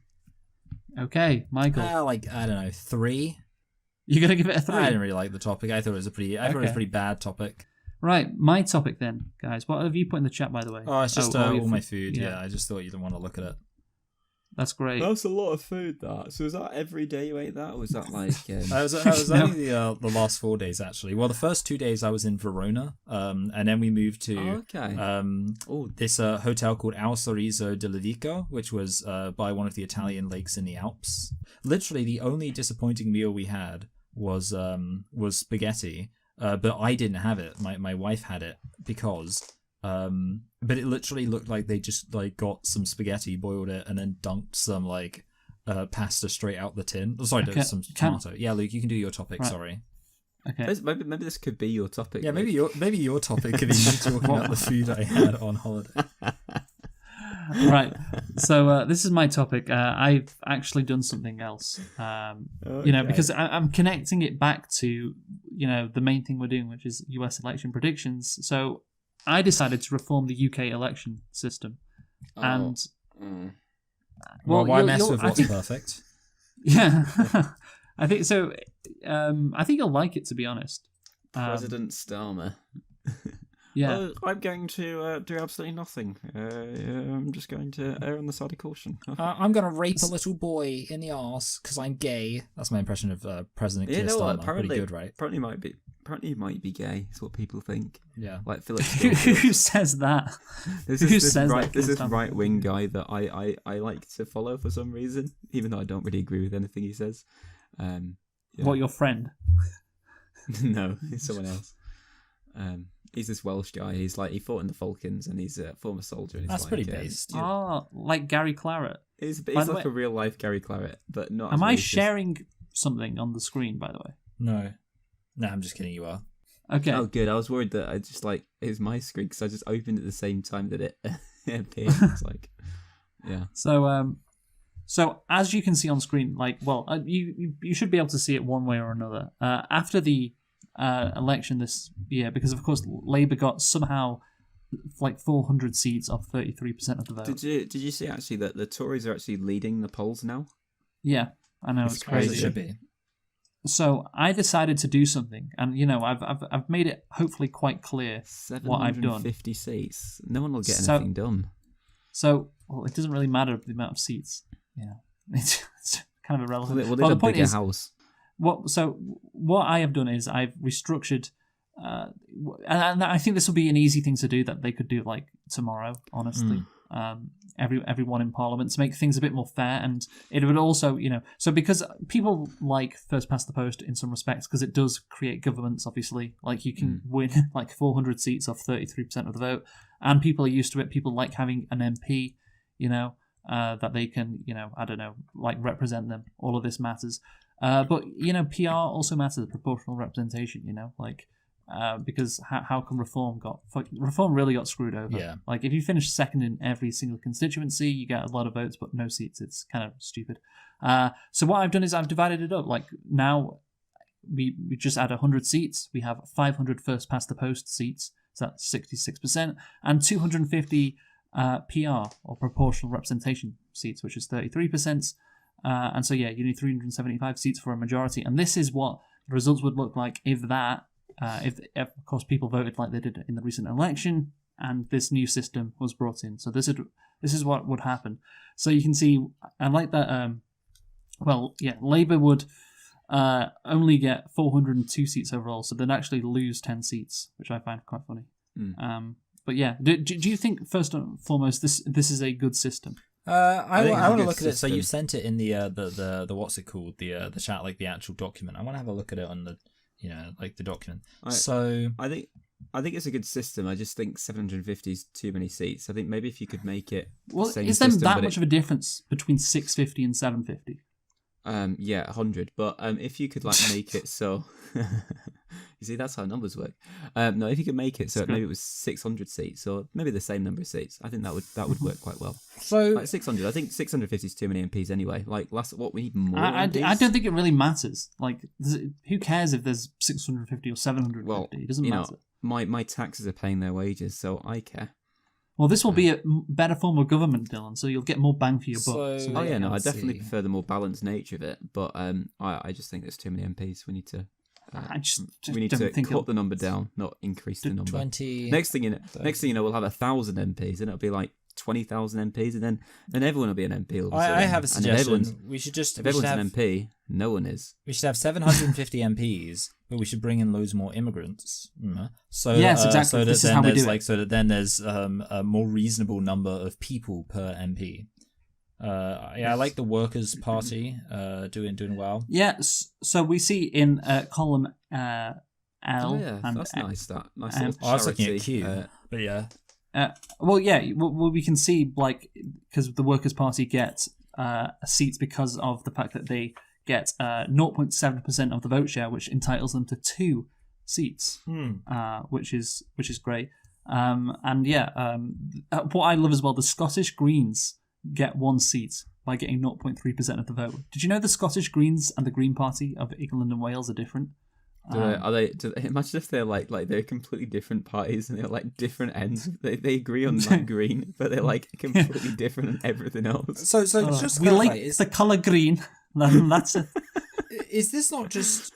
Okay, Michael. I don't know, 3. You're gonna give it a 3? I didn't really like the topic. I thought it was a pretty bad topic. Right, my topic then, guys. What have you put in the chat, by the way? Oh, it's just all my food. Yeah. I just thought you didn't want to look at it. That's great. That's a lot of food, that. So is that every day you ate that, or was that like... I was only the last 4 days, actually. Well, the first 2 days I was in Verona, and then we moved to this hotel called Al Sorriso di Levico, which was by one of the Italian lakes in the Alps. Literally, the only disappointing meal we had was spaghetti, but I didn't have it. My wife had it because... but it literally looked like they just got some spaghetti, boiled it, and then dunked some pasta straight out the tin. Oh, sorry, some tomato. Yeah, Luke, you can do your topic. Right. Sorry. Okay. Maybe this could be your topic. Yeah, maybe your topic could be me talking about the food I had on holiday. Right. So this is my topic. I've actually done something else. Because I'm connecting it back to the main thing we're doing, which is US election predictions. So I decided to reform the UK election system, why mess with what's perfect? Yeah, I think so. I think you'll like it, to be honest. President Starmer. Yeah, I'm going to do absolutely nothing. I'm just going to err on the side of caution. I'm going to rape a little boy in the arse because I'm gay. That's my impression of President Keir Starmer. Apparently, pretty good, right? Apparently he might be gay. Is what people think. Yeah, like Philip. Who says that? This is right-wing guy that I like to follow for some reason, even though I don't really agree with anything he says. What, your friend? No, he's someone else. He's this Welsh guy. He fought in the Falklands, and he's a former soldier. And that's pretty based. Oh, like Gary Claret. He's like a real life Gary Claret, but not. Am I sharing something on the screen, by the way? No, I'm just kidding. You are. Okay. Oh, good. I was worried that I just it was my screen because I just opened at the same time that it appeared. It's yeah. So as you can see on screen, you should be able to see it one way or another. After the election this year, because of course Labour got somehow 400 seats off 33% of the vote. Did you see actually that the Tories are actually leading the polls now? Yeah, I know, it's crazy. It should be. So I decided to do something, and I've made it hopefully quite clear what I've done. 750 seats. No one will get anything done. So it doesn't really matter the amount of seats. It's kind of irrelevant. Well, the point is, house. What I have done is I've restructured, and I think this will be an easy thing to do that they could do tomorrow. Honestly, everyone in Parliament to make things a bit more fair, and it would also, so because people like first past the post in some respects because it does create governments. Obviously, you can win 400 seats off 33% of the vote, and people are used to it. People like having an MP, that they can, represent them. All of this matters. But PR also matters, proportional representation, because how come Reform really got screwed over? Yeah. If you finish second in every single constituency, you get a lot of votes but no seats. It's kind of stupid. So what I've done is I've divided it up. Now we just add 100 seats. We have 500 first past the post seats, so that's 66%, and 250 PR or proportional representation seats, which is 33%. And so, you need 375 seats for a majority. And this is what the results would look like if of course, people voted like they did in the recent election and this new system was brought in. So this is what would happen. So you can see, I like that, Labour would only get 402 seats overall. So they'd actually lose 10 seats, which I find quite funny. But yeah, do you think, first and foremost, this is a good system? I want to look at it. So you sent it in the what's it called, the chat, the actual document. I want to have a look at it on the the document. I think it's a good system. I just think 750 is too many seats. I think maybe if you could make it is there that much of a difference between 650 and 750? 100. But if you could make it so You see, that's how numbers work. No, if you could make it so maybe it was 600 seats, or maybe the same number of seats, I think that would work quite well. So like 600, I think 650 is too many MPs anyway. Like we need more. I MPs? don't think it really matters. Like, who cares if there's 650 or 750? Well, it doesn't matter. My taxes are paying their wages, so I care. Well, this will be a better form of government, Dylan, so you'll get more bang for your buck. Oh yeah, no, I definitely prefer the more balanced nature of it, but I just think there's too many MPs. We need to. We need to cut the number down, not increase the number. 20. Next thing you know, we'll have 1,000 MPs, and it'll be like 20,000 MPs, and then everyone will be an MP. All of a sudden. I have a suggestion. If everyone's an MP, no one is. We should have 750 MPs, but we should bring in loads more immigrants. So yes, exactly. So that this is how we do like it. so that then there's a more reasonable number of people per MP. I like the Workers' Party doing well. Yeah, so we see in column L. Oh yeah, and that's nice. That nice little I was looking at charity, Q, but yeah. Well, we can see, like, because the Workers' Party get seats because of the fact that they get 0.7% of the vote share, which entitles them to 2 seats, which is great. What I love as well, the Scottish Greens get 1 seat by getting 0.3% of the vote. Did you know the Scottish Greens and the Green Party of England and Wales are different? Do they imagine if they're like they're completely different parties and they're like different ends? They agree on like green, but they're like completely different on everything else. So just we clarify, like the colour green. That's it. Is this not just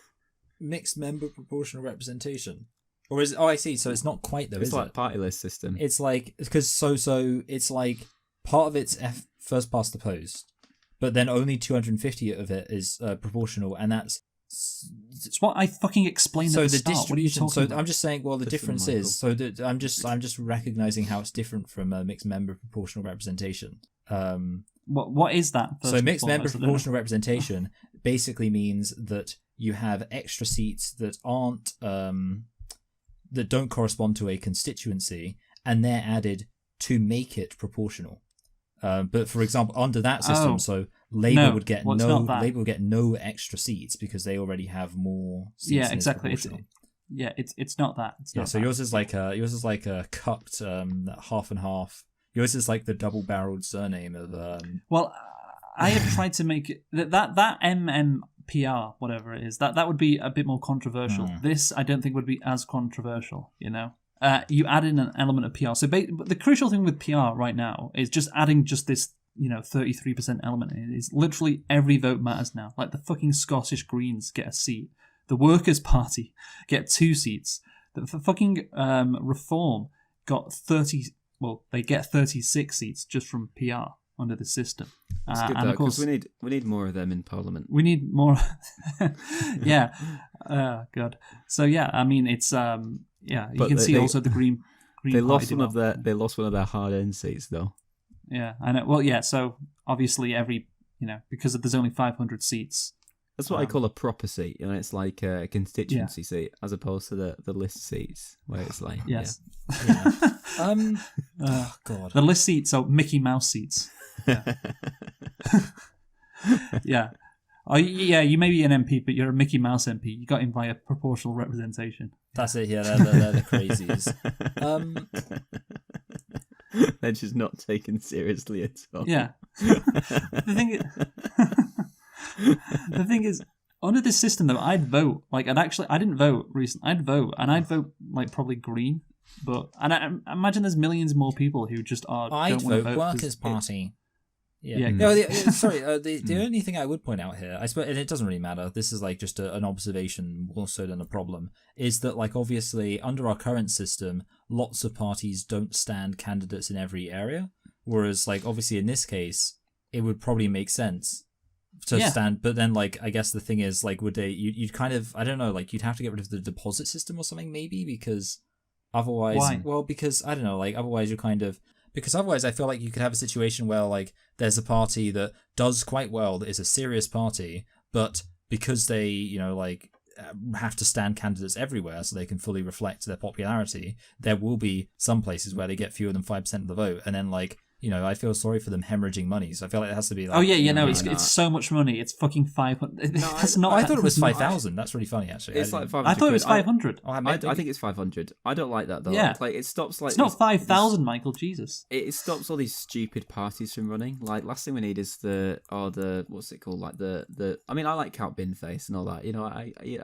mixed member proportional representation, or is? Oh, I see. So it's not quite though. It's is like it? party list system. It's like because so it's like part of it's first past the post, but then only 250 of it is proportional, and that's. It's what I fucking explained at the start. What are you talking about? I'm just saying. Well, the difference is I'm just recognizing how it's different from mixed member proportional representation. What is that? So mixed member proportional representation basically means that you have extra seats that aren't that don't correspond to a constituency, and they're added to make it proportional. But for example, under that system, so Labour would get no extra seats because they already have more seats. Yeah, exactly. It's not that. So yours is like a cupped half and half. Yours is like the double-barreled surname of. Well, I have tried to make it that MMPR, whatever it is, that would be a bit more controversial. This I don't think would be as controversial. You know. You add in an element of PR. So the crucial thing with PR right now is just adding just this, 33% element. It's literally every vote matters now. Like the fucking Scottish Greens get a seat. The Workers' Party get 2 seats. The fucking Reform got 30. Well, they get 36 seats just from PR under the system. That's good though, because we need more of them in Parliament. We need more. Yeah. God. So yeah, I mean it's yeah, you can see also the Green they Party lost one of their hard-earned seats though. Yeah, I know. Well, yeah. So obviously, because there's only 500 seats. That's what I call a proper seat. It's like a constituency seat as opposed to the list seats where it's like yes. Yeah. Oh God. The list seats are Mickey Mouse seats. Yeah. Yeah. Oh, yeah, you may be an MP, but you're a Mickey Mouse MP. You got in via proportional representation. That's it, yeah, they're the crazies. They're just not taken seriously at all. Yeah. The thing is, under this system, though, I'd vote. Like, I didn't vote recently. I'd vote, and I'd vote, like, probably Green. And I imagine there's millions more people who just don't want to vote. Workers' Party. Yeah. Yeah. No, the only thing I would point out here, I suppose, and it doesn't really matter, this is like just an observation more so than a problem, is that like obviously under our current system, lots of parties don't stand candidates in every area, whereas like obviously in this case, it would probably make sense to stand, but then like I guess the thing is like would they you'd kind of I don't know like you'd have to get rid of the deposit system or something maybe because otherwise because I don't know like otherwise you're kind of. Because otherwise I feel like you could have a situation where like there's a party that does quite well, that is a serious party, but because they, have to stand candidates everywhere so they can fully reflect their popularity, there will be some places where they get fewer than 5% of the vote. And then like I feel sorry for them hemorrhaging money. So I feel like it has to be like... Oh, yeah, no, it's so much money. It's fucking 500. That's not... I thought it was 5,000. That's really funny, actually. It's like 500 I thought it was quid. 500. I think it's 500. I don't like that, though. Yeah. Like, it stops, like... It's not 5,000, Michael, Jesus. It stops all these stupid parties from running. Like, last thing we need is the what's it called? Like, I mean, I like Count Binface and all that.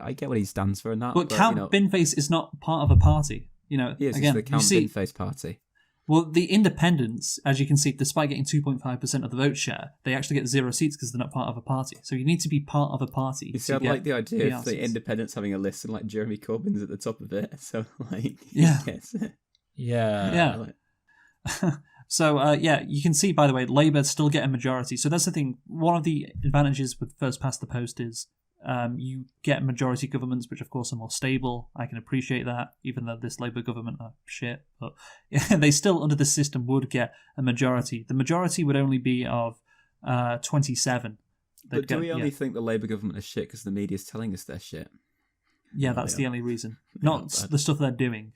I get what he stands for and that. But Count Binface is not part of a party. Yes, again, it's the Count Binface party. Well, the independents, as you can see, despite getting 2.5% of the vote share, they actually get 0 seats because they're not part of a party. So you need to be part of a party. You see, I like the idea of the independents having a list and like Jeremy Corbyn's at the top of it. So like, yeah, yeah. So you can see, by the way, Labour still get a majority. So that's the thing. One of the advantages with first past the post is you get majority governments, which of course are more stable. I can appreciate that, even though this Labour government are shit. But they still, under the system, would get a majority. The majority would only be of 27. But do we only think the Labour government is shit because the media's telling us they're shit? Yeah, that's the only reason. Not the stuff they're doing.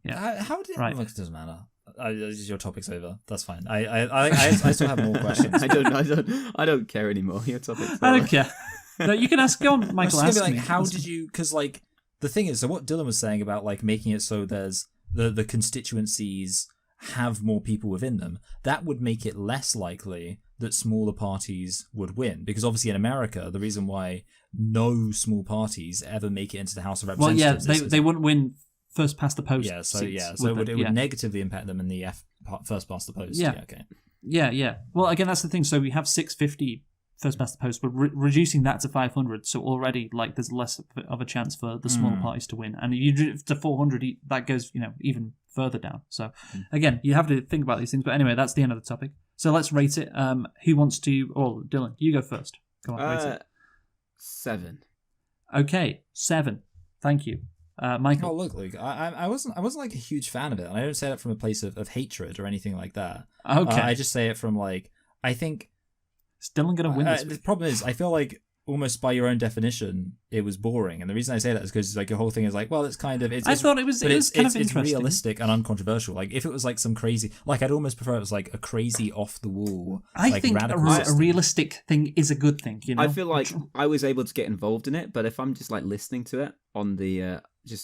Yeah. How did right. It doesn't matter. Your topic's over. That's fine. I still have more questions. I don't care anymore. Your topic's over. I don't care. No, you can ask. Go on, Michael. Ask me. How did you? Because like the thing is, so what Dylan was saying about like making it so there's the constituencies have more people within them. That would make it less likely that smaller parties would win, because obviously in America, the reason why no small parties ever make it into the House of Representatives, they wouldn't win first past the post. So it would negatively impact them in the first past the post. Yeah. Okay. Yeah. Well, again, that's the thing. So we have 650 first past the post. We're reducing that to 500. So already, like, there's less of a chance for the smaller parties to win. And you do to 400, that goes, even further down. So again, you have to think about these things. But anyway, that's the end of the topic. So let's rate it. Who wants to? Oh, Dylan, you go first. Go on, rate it. 7. Okay, 7. Thank you. Michael. Oh, look, Luke, I wasn't like a huge fan of it, and I don't say that from a place of hatred or anything like that. Okay. I just say it from like, I think is Dylan going to win this week? The problem is, I feel like almost by your own definition, it was boring, and the reason I say that is because like your whole thing is like, well, it's kind of. I thought it was kind of interesting. It's realistic and uncontroversial. Like if it was like some crazy, like I'd almost prefer it was like a crazy off the wall. I think a realistic thing is a good thing. I feel like I was able to get involved in it, but if I'm just like listening to it on the.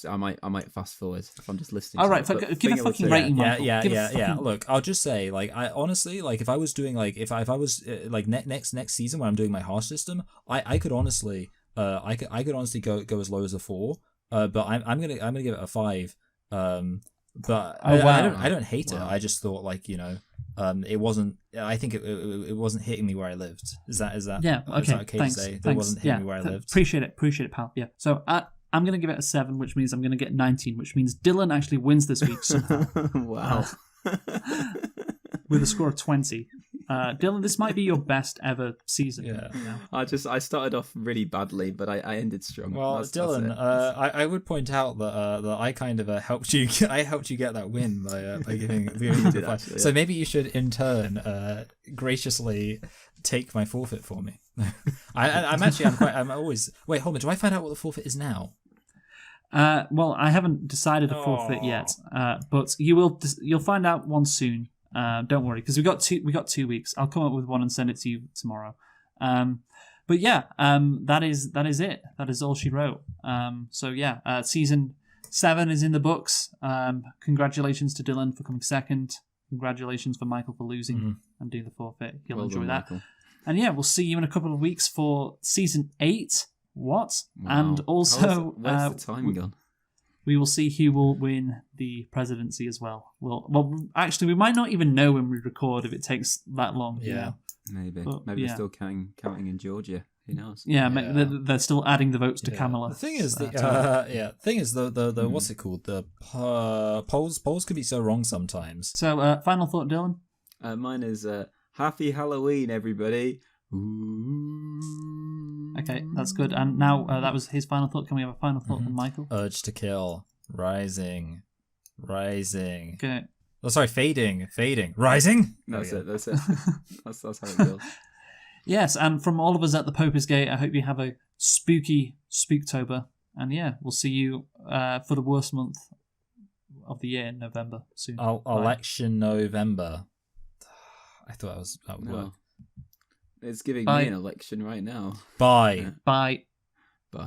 I might fast forward if I'm just listening. All right, give a fucking rating, Michael. Yeah. Look, I'll just say, like, I honestly, like, if I was doing, like, if I was like next season when I'm doing my harsh system, I could honestly, I could honestly go as low as a 4. But I'm gonna give it a 5. But I don't hate it. I just thought like it wasn't. I think it wasn't hitting me where I lived. Is that yeah? Okay, is that okay thanks. To say? Thanks. It wasn't hitting me where I lived. Appreciate it, pal. Yeah. So I'm going to give it a 7, which means I'm going to get 19, which means Dylan actually wins this week somehow. Wow. With a score of 20. Dylan, this might be your best ever season. Yeah. I started off really badly, but I ended strong. Well, Dylan, I would point out that I kind of helped you. I helped you get that win by giving the 5. Actually, yeah. So maybe you should in turn graciously take my forfeit for me. I'm always. Wait, hold on. Do I find out what the forfeit is now? Well, I haven't decided a forfeit yet, but you'll find out one soon. Don't worry, because we got 2 weeks. I'll come up with one and send it to you tomorrow. But yeah, that is it. That is all she wrote. So yeah, season 7 is in the books. Congratulations to Dylan for coming second. Congratulations for Michael for losing and doing the forfeit. You'll enjoy that. Michael. And yeah, we'll see you in a couple of weeks for season 8. What? Wow. And also, where's the time gone? We will see who will win the presidency as well. Well, actually, we might not even know when we record if it takes that long. Yeah, maybe. Maybe they're still counting in Georgia. Who knows? Yeah, they're still adding the votes to Kamala. The thing is, the what's it called? The polls could be so wrong sometimes. So, final thought, Dylan. Mine is Happy Halloween, everybody. Okay, that's good. And now that was his final thought. Can we have a final thought from Michael? Urge to kill, rising. Okay. Oh, sorry, fading, rising. That's it. That's how it goes. Yes, and from all of us at the Poper's Gate, I hope you have a spooky Spooktober. And yeah, we'll see you for the worst month of the year in November soon. Election November. I thought that would work. It's giving Bye. me an election right now. Bye. Bye.